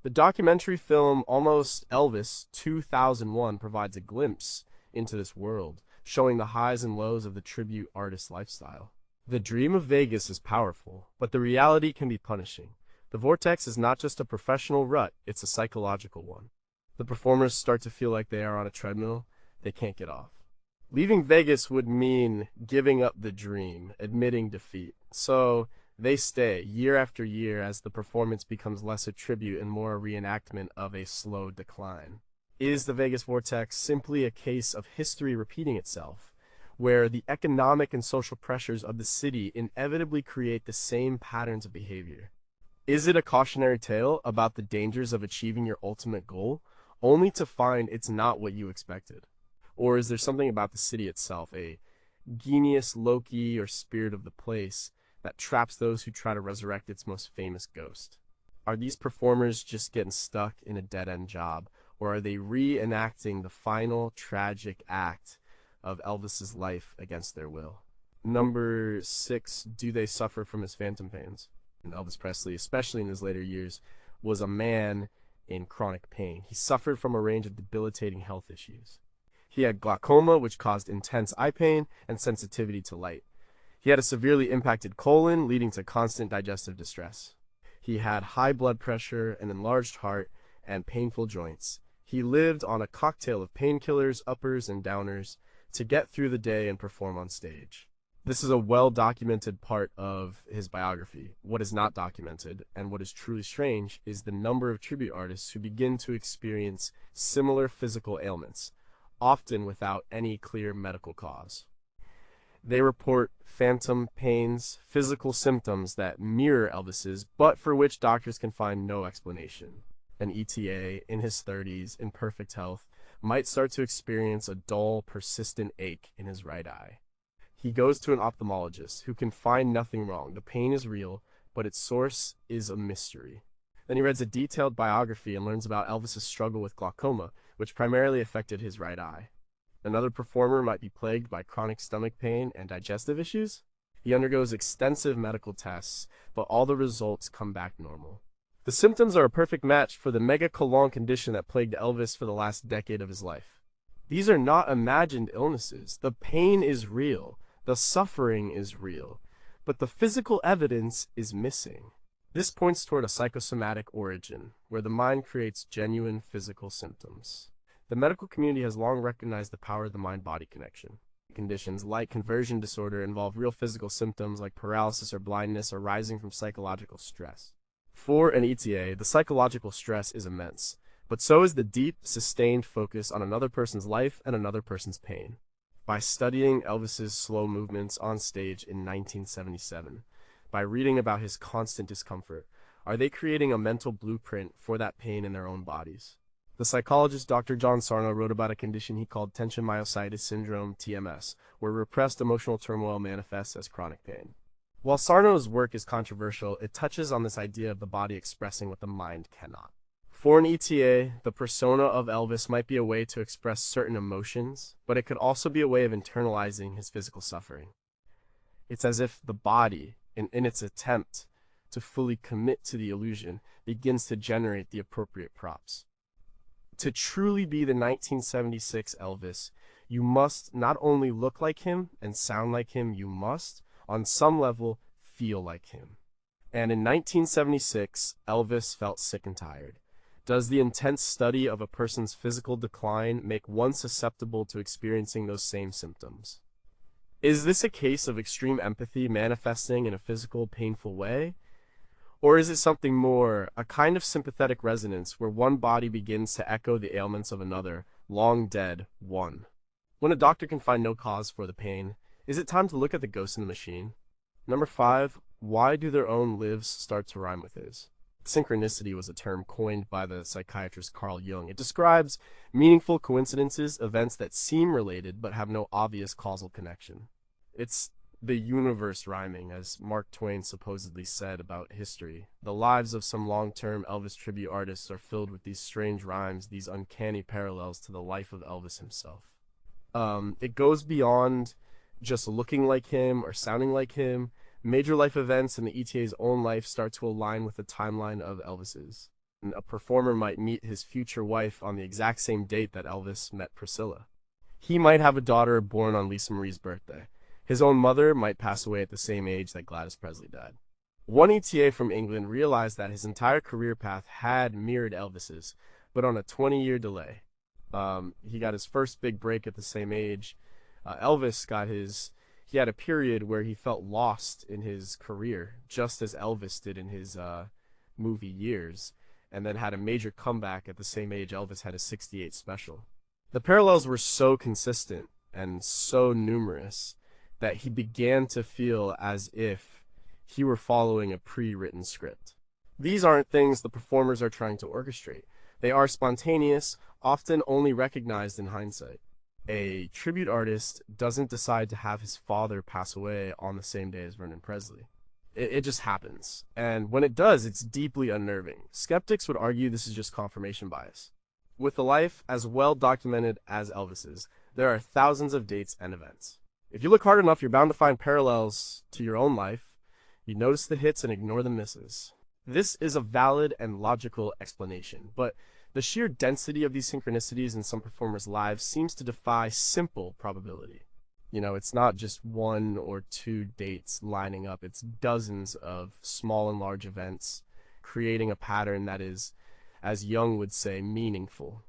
The documentary film Almost Elvis 2001 provides a glimpse into this world, showing the highs and lows of the tribute artist lifestyle. The dream of Vegas is powerful, but the reality can be punishing. The vortex is not just a professional rut, it's a psychological one. The performers start to feel like they are on a treadmill they can't get off. Leaving Vegas would mean giving up the dream, admitting defeat. So they stay year after year as the performance becomes less a tribute and more a reenactment of a slow decline. Is the Vegas vortex simply a case of history repeating itself, where the economic and social pressures of the city inevitably create the same patterns of behavior? Is it a cautionary tale about the dangers of achieving your ultimate goal, only to find it's not what you expected? Or is there something about the city itself, a genius loci or spirit of the place, that traps those who try to resurrect its most famous ghost? Are these performers just getting stuck in a dead-end job, or are they reenacting the final tragic act of Elvis's life against their will? Number 6, do they suffer from his phantom pains? Elvis Presley, especially in his later years, was a man in chronic pain. He suffered from a range of debilitating health issues. He had glaucoma, which caused intense eye pain and sensitivity to light. He had a severely impacted colon, leading to constant digestive distress. He had high blood pressure, an enlarged heart, and painful joints. He lived on a cocktail of painkillers, uppers, and downers to get through the day and perform on stage. This is a well-documented part of his biography. What is not documented, and what is truly strange, is the number of tribute artists who begin to experience similar physical ailments, often without any clear medical cause. They report phantom pains, physical symptoms that mirror Elvis's, but for which doctors can find no explanation. An ETA, in his 30s, in perfect health, might start to experience a dull, persistent ache in his right eye. He goes to an ophthalmologist who can find nothing wrong. The pain is real, but its source is a mystery. Then he reads a detailed biography and learns about Elvis's struggle with glaucoma, which primarily affected his right eye. Another performer might be plagued by chronic stomach pain and digestive issues. He undergoes extensive medical tests, but all the results come back normal. The symptoms are a perfect match for the megacolon condition that plagued Elvis for the last decade of his life. These are not imagined illnesses. The pain is real. The suffering is real, but the physical evidence is missing. This points toward a psychosomatic origin, where the mind creates genuine physical symptoms. The medical community has long recognized the power of the mind-body connection. Conditions like conversion disorder involve real physical symptoms like paralysis or blindness arising from psychological stress. For an ETA, the psychological stress is immense, but so is the deep, sustained focus on another person's life and another person's pain. By studying Elvis's slow movements on stage in 1977, by reading about his constant discomfort, are they creating a mental blueprint for that pain in their own bodies? The psychologist Dr. John Sarno wrote about a condition he called tension myositis syndrome, TMS, where repressed emotional turmoil manifests as chronic pain. While Sarno's work is controversial, it touches on this idea of the body expressing what the mind cannot. For an ETA, the persona of Elvis might be a way to express certain emotions, but it could also be a way of internalizing his physical suffering. It's as if the body, in its attempt to fully commit to the illusion, begins to generate the appropriate props. To truly be the 1976 Elvis, you must not only look like him and sound like him, you must, on some level, feel like him. And in 1976, Elvis felt sick and tired. Does the intense study of a person's physical decline make one susceptible to experiencing those same symptoms? Is this a case of extreme empathy manifesting in a physical, painful way? Or is it something more, a kind of sympathetic resonance where one body begins to echo the ailments of another, long dead, one? When a doctor can find no cause for the pain, is it time to look at the ghost in the machine? Number 5, why do their own lives start to rhyme with his? Synchronicity was a term coined by the psychiatrist Carl Jung. It describes meaningful coincidences, events that seem related but have no obvious causal connection. It's the universe rhyming, as Mark Twain supposedly said about history. The lives of some long-term Elvis tribute artists are filled with these strange rhymes, these uncanny parallels to the life of Elvis himself. It goes beyond just looking like him or sounding like him. Major life events in the ETA's own life start to align with the timeline of Elvis's. And a performer might meet his future wife on the exact same date that Elvis met Priscilla. He might have a daughter born on Lisa Marie's birthday. His own mother might pass away at the same age that Gladys Presley died. One ETA from England realized that his entire career path had mirrored Elvis's, but on a 20-year delay. He got his first big break at the same age. Elvis he had a period where he felt lost in his career, just as Elvis did in his movie years, and then had a major comeback at the same age Elvis had a '68 special. The parallels were so consistent and so numerous that he began to feel as if he were following a pre-written script. These aren't things the performers are trying to orchestrate. They are spontaneous, often only recognized in hindsight. A tribute artist doesn't decide to have his father pass away on the same day as Vernon Presley. It just happens. And when it does, it's deeply unnerving. Skeptics would argue this is just confirmation bias. With a life as well documented as Elvis's, there are thousands of dates and events. If you look hard enough, you're bound to find parallels to your own life. You notice the hits and ignore the misses. This is a valid and logical explanation, but the sheer density of these synchronicities in some performers' lives seems to defy simple probability. It's not just one or two dates lining up, it's dozens of small and large events, creating a pattern that is, as Jung would say, meaningful.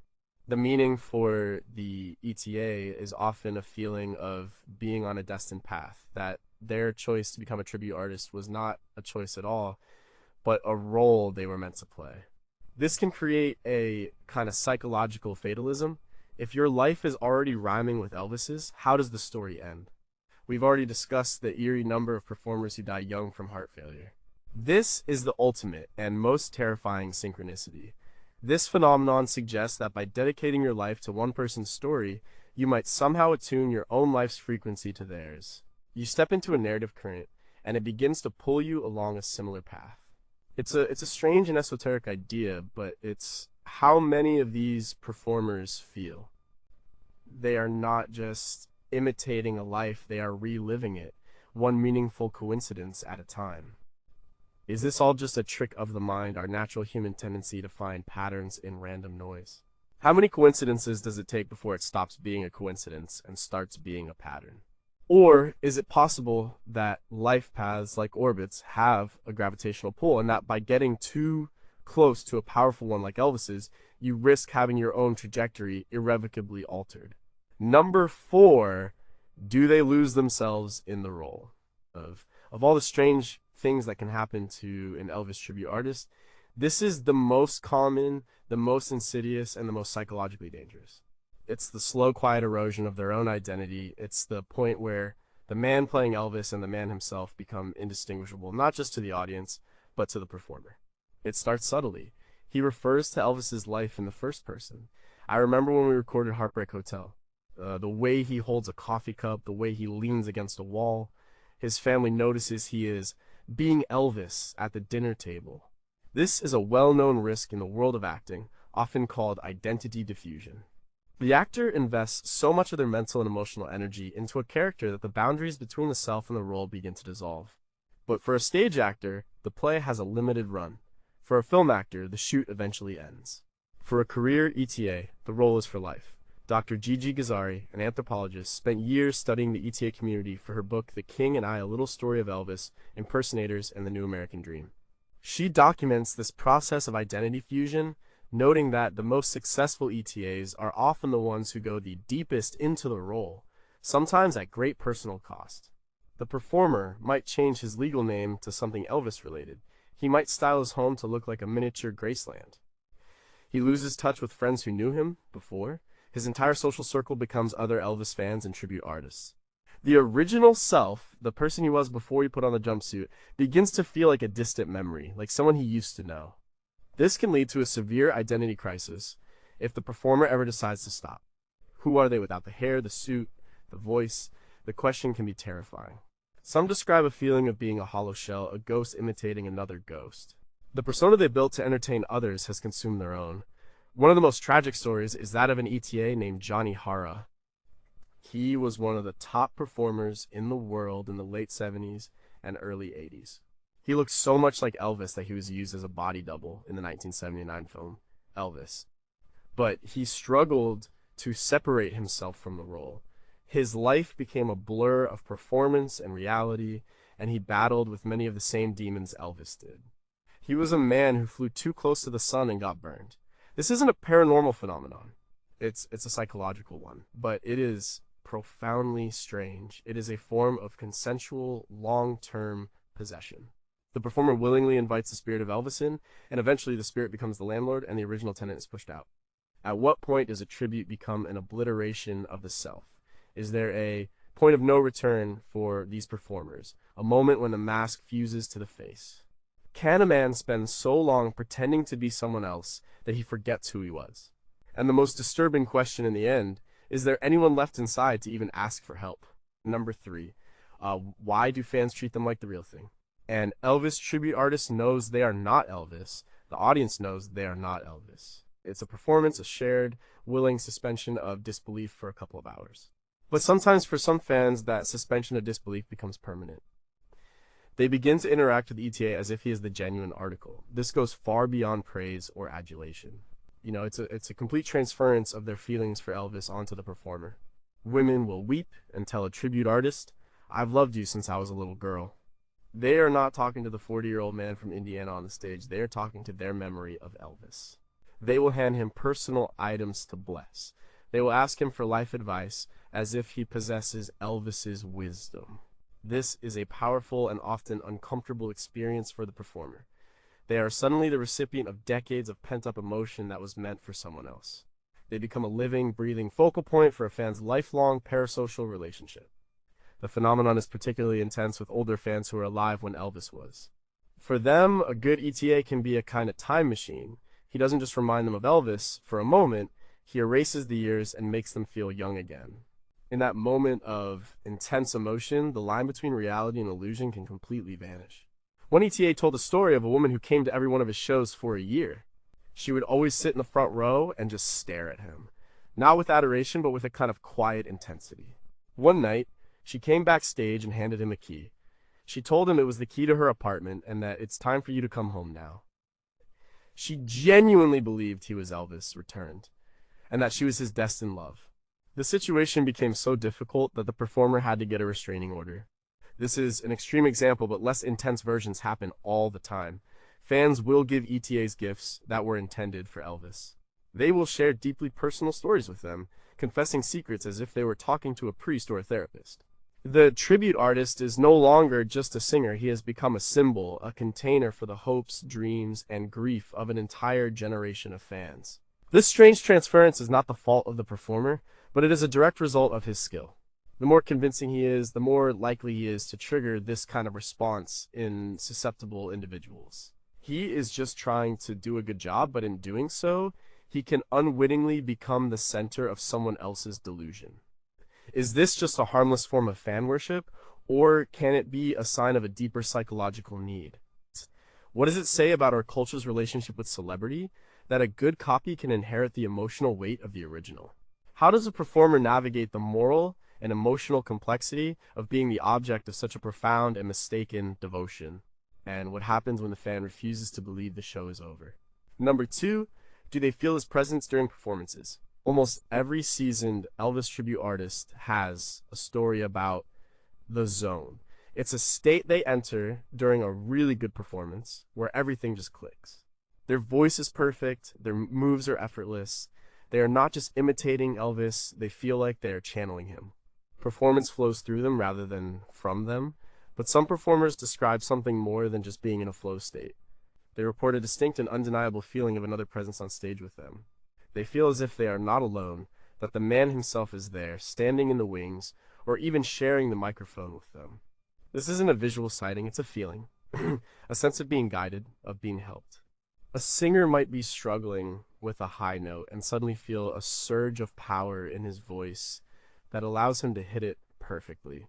The meaning for the ETA is often a feeling of being on a destined path, that their choice to become a tribute artist was not a choice at all, but a role they were meant to play. This can create a kind of psychological fatalism. If your life is already rhyming with Elvis's, how does the story end? We've already discussed the eerie number of performers who die young from heart failure. This is the ultimate and most terrifying synchronicity. This phenomenon suggests that by dedicating your life to one person's story, you might somehow attune your own life's frequency to theirs. You step into a narrative current, and it begins to pull you along a similar path. It's a strange and esoteric idea, but it's how many of these performers feel. They are not just imitating a life, they are reliving it, one meaningful coincidence at a time. Is this all just a trick of the mind, our natural human tendency to find patterns in random noise? How many coincidences does it take before it stops being a coincidence and starts being a pattern? Or is it possible that life paths like orbits have a gravitational pull, and that by getting too close to a powerful one like Elvis's, you risk having your own trajectory irrevocably altered? Number 4, do they lose themselves in the role? Of all the strange things that can happen to an Elvis tribute artist, this is the most common, the most insidious, and the most psychologically dangerous. It's the slow, quiet erosion of their own identity. It's the point where the man playing Elvis and the man himself become indistinguishable, not just to the audience, but to the performer. It starts subtly. He refers to Elvis's life in the first person. I remember when we recorded Heartbreak Hotel. The way he holds a coffee cup, the way he leans against a wall. His family notices he is being Elvis at the dinner table. This is a well-known risk in the world of acting, often called identity diffusion. The actor invests so much of their mental and emotional energy into a character that the boundaries between the self and the role begin to dissolve. But for a stage actor, the play has a limited run. For a film actor, the shoot eventually ends. For a career ETA, the role is for life. Dr. Gigi Gazzari, an anthropologist, spent years studying the ETA community for her book The King and I, A Little Story of Elvis, Impersonators, and the New American Dream. She documents this process of identity fusion, noting that the most successful ETAs are often the ones who go the deepest into the role, sometimes at great personal cost. The performer might change his legal name to something Elvis-related. He might style his home to look like a miniature Graceland. He loses touch with friends who knew him before. His entire social circle becomes other Elvis fans and tribute artists. The original self, the person he was before he put on the jumpsuit, begins to feel like a distant memory, like someone he used to know. This can lead to a severe identity crisis if the performer ever decides to stop. Who are they without the hair, the suit, the voice? The question can be terrifying. Some describe a feeling of being a hollow shell, a ghost imitating another ghost. The persona they built to entertain others has consumed their own. One of the most tragic stories is that of an ETA named Johnny Hara. He was one of the top performers in the world in the late 70s and early 80s. He looked so much like Elvis that he was used as a body double in the 1979 film, Elvis. But he struggled to separate himself from the role. His life became a blur of performance and reality, and he battled with many of the same demons Elvis did. He was a man who flew too close to the sun and got burned. This isn't a paranormal phenomenon. It's a psychological one, but it is profoundly strange. It is a form of consensual, long-term possession. The performer willingly invites the spirit of Elvis in, and eventually the spirit becomes the landlord and the original tenant is pushed out. At what point does a tribute become an obliteration of the self? Is there a point of no return for these performers? A moment when the mask fuses to the face? Can a man spend so long pretending to be someone else that he forgets who he was? And the most disturbing question in the end, is there anyone left inside to even ask for help? Number 3, why do fans treat them like the real thing? An Elvis tribute artist knows they are not Elvis. The audience knows they are not Elvis. It's a performance, a shared, willing suspension of disbelief for a couple of hours. But sometimes for some fans, that suspension of disbelief becomes permanent. They begin to interact with ETA as if he is the genuine article. This goes far beyond praise or adulation. It's a complete transference of their feelings for Elvis onto the performer. Women will weep and tell a tribute artist, "I've loved you since I was a little girl." They are not talking to the 40-year-old man from Indiana on the stage. They are talking to their memory of Elvis. They will hand him personal items to bless. They will ask him for life advice as if he possesses Elvis's wisdom. This is a powerful and often uncomfortable experience for the performer. They are suddenly the recipient of decades of pent-up emotion that was meant for someone else. They become a living, breathing focal point for a fan's lifelong parasocial relationship. The phenomenon is particularly intense with older fans who were alive when Elvis was. For them, a good ETA can be a kind of time machine. He doesn't just remind them of Elvis for a moment, he erases the years and makes them feel young again. In that moment of intense emotion, the line between reality and illusion can completely vanish. One ETA told a story of a woman who came to every one of his shows for a year. She would always sit in the front row and just stare at him. Not with adoration, but with a kind of quiet intensity. One night, she came backstage and handed him a key. She told him it was the key to her apartment and that it's time for you to come home now. She genuinely believed he was Elvis returned, and that she was his destined love. The situation became so difficult that the performer had to get a restraining order. This is an extreme example, but less intense versions happen all the time. Fans will give ETAs gifts that were intended for Elvis. They will share deeply personal stories with them, confessing secrets as if they were talking to a priest or a therapist. The tribute artist is no longer just a singer. He has become a symbol, a container for the hopes, dreams, and grief of an entire generation of fans. This strange transference is not the fault of the performer, but it is a direct result of his skill. The more convincing he is, the more likely he is to trigger this kind of response in susceptible individuals. He is just trying to do a good job, but in doing so, he can unwittingly become the center of someone else's delusion. Is this just a harmless form of fan worship, or can it be a sign of a deeper psychological need? What does it say about our culture's relationship with celebrity, that a good copy can inherit the emotional weight of the original? How does a performer navigate the moral and emotional complexity of being the object of such a profound and mistaken devotion? And what happens when the fan refuses to believe the show is over? Number 2, do they feel his presence during performances? Almost every seasoned Elvis tribute artist has a story about the zone. It's a state they enter during a really good performance where everything just clicks. Their voice is perfect, their moves are effortless. They are not just imitating Elvis, they feel like they are channeling him. Performance flows through them rather than from them, but some performers describe something more than just being in a flow state. They report a distinct and undeniable feeling of another presence on stage with them. They feel as if they are not alone, that the man himself is there, standing in the wings, or even sharing the microphone with them. This isn't a visual sighting, it's a feeling, a sense of being guided, of being helped. A singer might be struggling with a high note and suddenly feel a surge of power in his voice that allows him to hit it perfectly.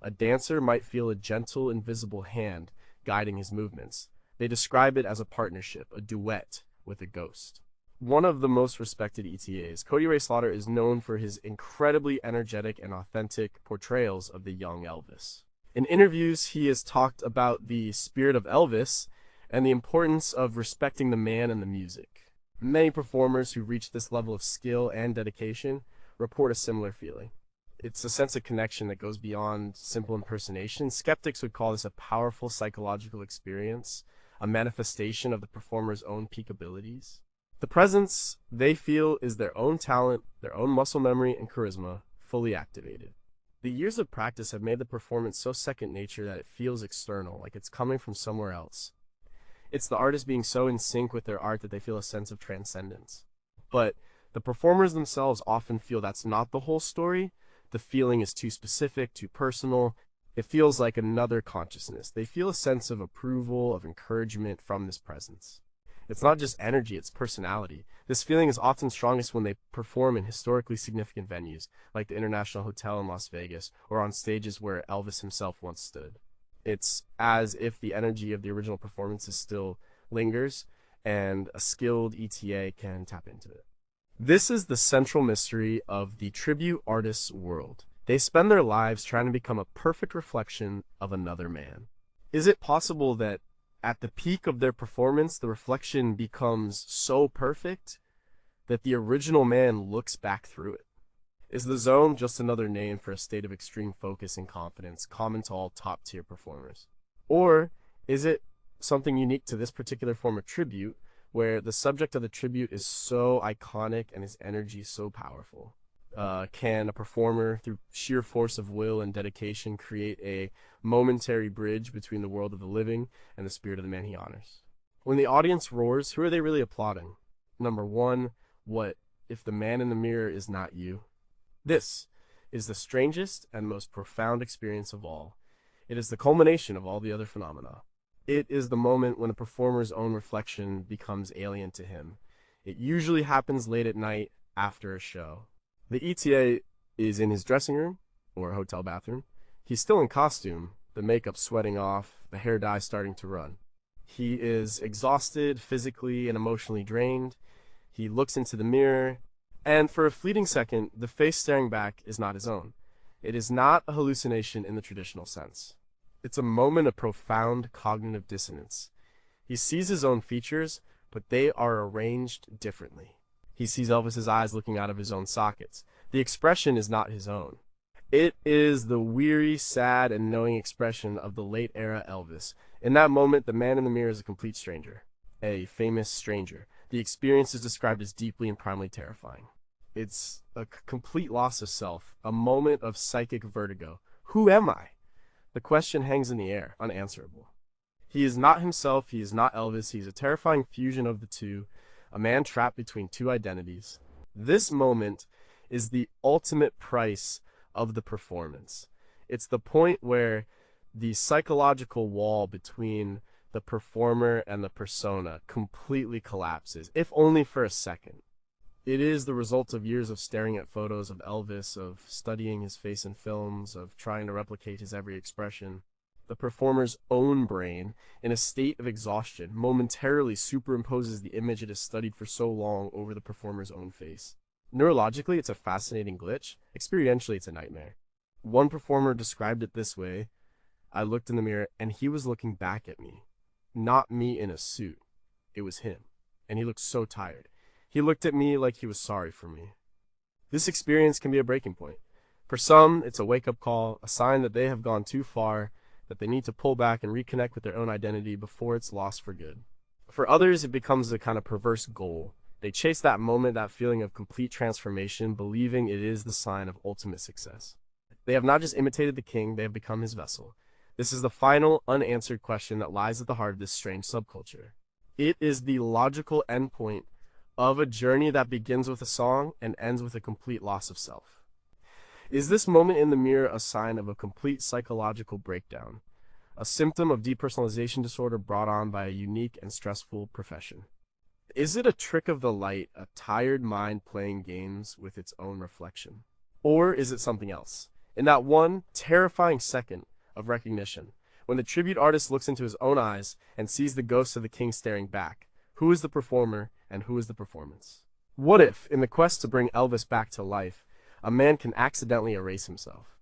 A dancer might feel a gentle, invisible hand guiding his movements. They describe it as a partnership, a duet with a ghost. One of the most respected ETAs, Cody Ray Slaughter is known for his incredibly energetic and authentic portrayals of the young Elvis. In interviews, he has talked about the spirit of Elvis and the importance of respecting the man and the music. Many performers who reach this level of skill and dedication report a similar feeling. It's a sense of connection that goes beyond simple impersonation. Skeptics would call this a powerful psychological experience, a manifestation of the performer's own peak abilities. The presence they feel is their own talent, their own muscle memory and charisma, fully activated. The years of practice have made the performance so second nature that it feels external, like it's coming from somewhere else. It's the artist being so in sync with their art that they feel a sense of transcendence. But the performers themselves often feel that's not the whole story. The feeling is too specific, too personal. It feels like another consciousness. They feel a sense of approval, of encouragement from this presence. It's not just energy, it's personality. This feeling is often strongest when they perform in historically significant venues, like the International Hotel in Las Vegas, or on stages where Elvis himself once stood. It's as if the energy of the original performances still lingers, and a skilled ETA can tap into it. This is the central mystery of the tribute artist's world. They spend their lives trying to become a perfect reflection of another man. Is it possible that at the peak of their performance, the reflection becomes so perfect that the original man looks back through it? Is the zone just another name for a state of extreme focus and confidence common to all top-tier performers? Or is it something unique to this particular form of tribute, where the subject of the tribute is so iconic and his energy so powerful? Can a performer, through sheer force of will and dedication, create a momentary bridge between the world of the living and the spirit of the man he honors? When the audience roars, who are they really applauding? Number one, what if the man in the mirror is not you? This is the strangest and most profound experience of all. It is the culmination of all the other phenomena. It is the moment when a performer's own reflection becomes alien to him. It usually happens late at night after a show. The ETA is in his dressing room or hotel bathroom. He's still in costume, the makeup sweating off, the hair dye starting to run. He is exhausted, physically and emotionally drained. He looks into the mirror, and for a fleeting second, the face staring back is not his own. It is not a hallucination in the traditional sense. It's a moment of profound cognitive dissonance. He sees his own features, but they are arranged differently. He sees Elvis's eyes looking out of his own sockets. The expression is not his own. It is the weary, sad, and knowing expression of the late-era Elvis. In that moment, the man in the mirror is a complete stranger, a famous stranger. The experience is described as deeply and primarily terrifying. It's a complete loss of self, a moment of psychic vertigo. Who am I? The question hangs in the air, unanswerable. He is not himself, he is not Elvis, he is a terrifying fusion of the two, a man trapped between two identities. This moment is the ultimate price of the performance. It's the point where the psychological wall between the performer and the persona completely collapses, if only for a second. It is the result of years of staring at photos of Elvis, of studying his face in films, of trying to replicate his every expression. The performer's own brain, in a state of exhaustion, momentarily superimposes the image it has studied for so long over the performer's own face. Neurologically, it's a fascinating glitch. Experientially, it's a nightmare. One performer described it this way: I looked in the mirror, and he was looking back at me. Not me in a suit. It was him. And he looked so tired. He looked at me like he was sorry for me. This experience can be a breaking point. For some, it's a wake-up call, a sign that they have gone too far, that they need to pull back and reconnect with their own identity before it's lost for good. For others, it becomes a kind of perverse goal. They chase that moment, that feeling of complete transformation, believing it is the sign of ultimate success. They have not just imitated the king, they have become his vessel. This is the final, unanswered question that lies at the heart of this strange subculture. It is the logical endpoint of a journey that begins with a song and ends with a complete loss of self. Is this moment in the mirror a sign of a complete psychological breakdown, a symptom of depersonalization disorder brought on by a unique and stressful profession? Is it a trick of the light, a tired mind playing games with its own reflection? Or is it something else? In that one terrifying second of recognition, when the tribute artist looks into his own eyes and sees the ghost of the king staring back, who is the performer and who is the performance? What if, in the quest to bring Elvis back to life, a man can accidentally erase himself?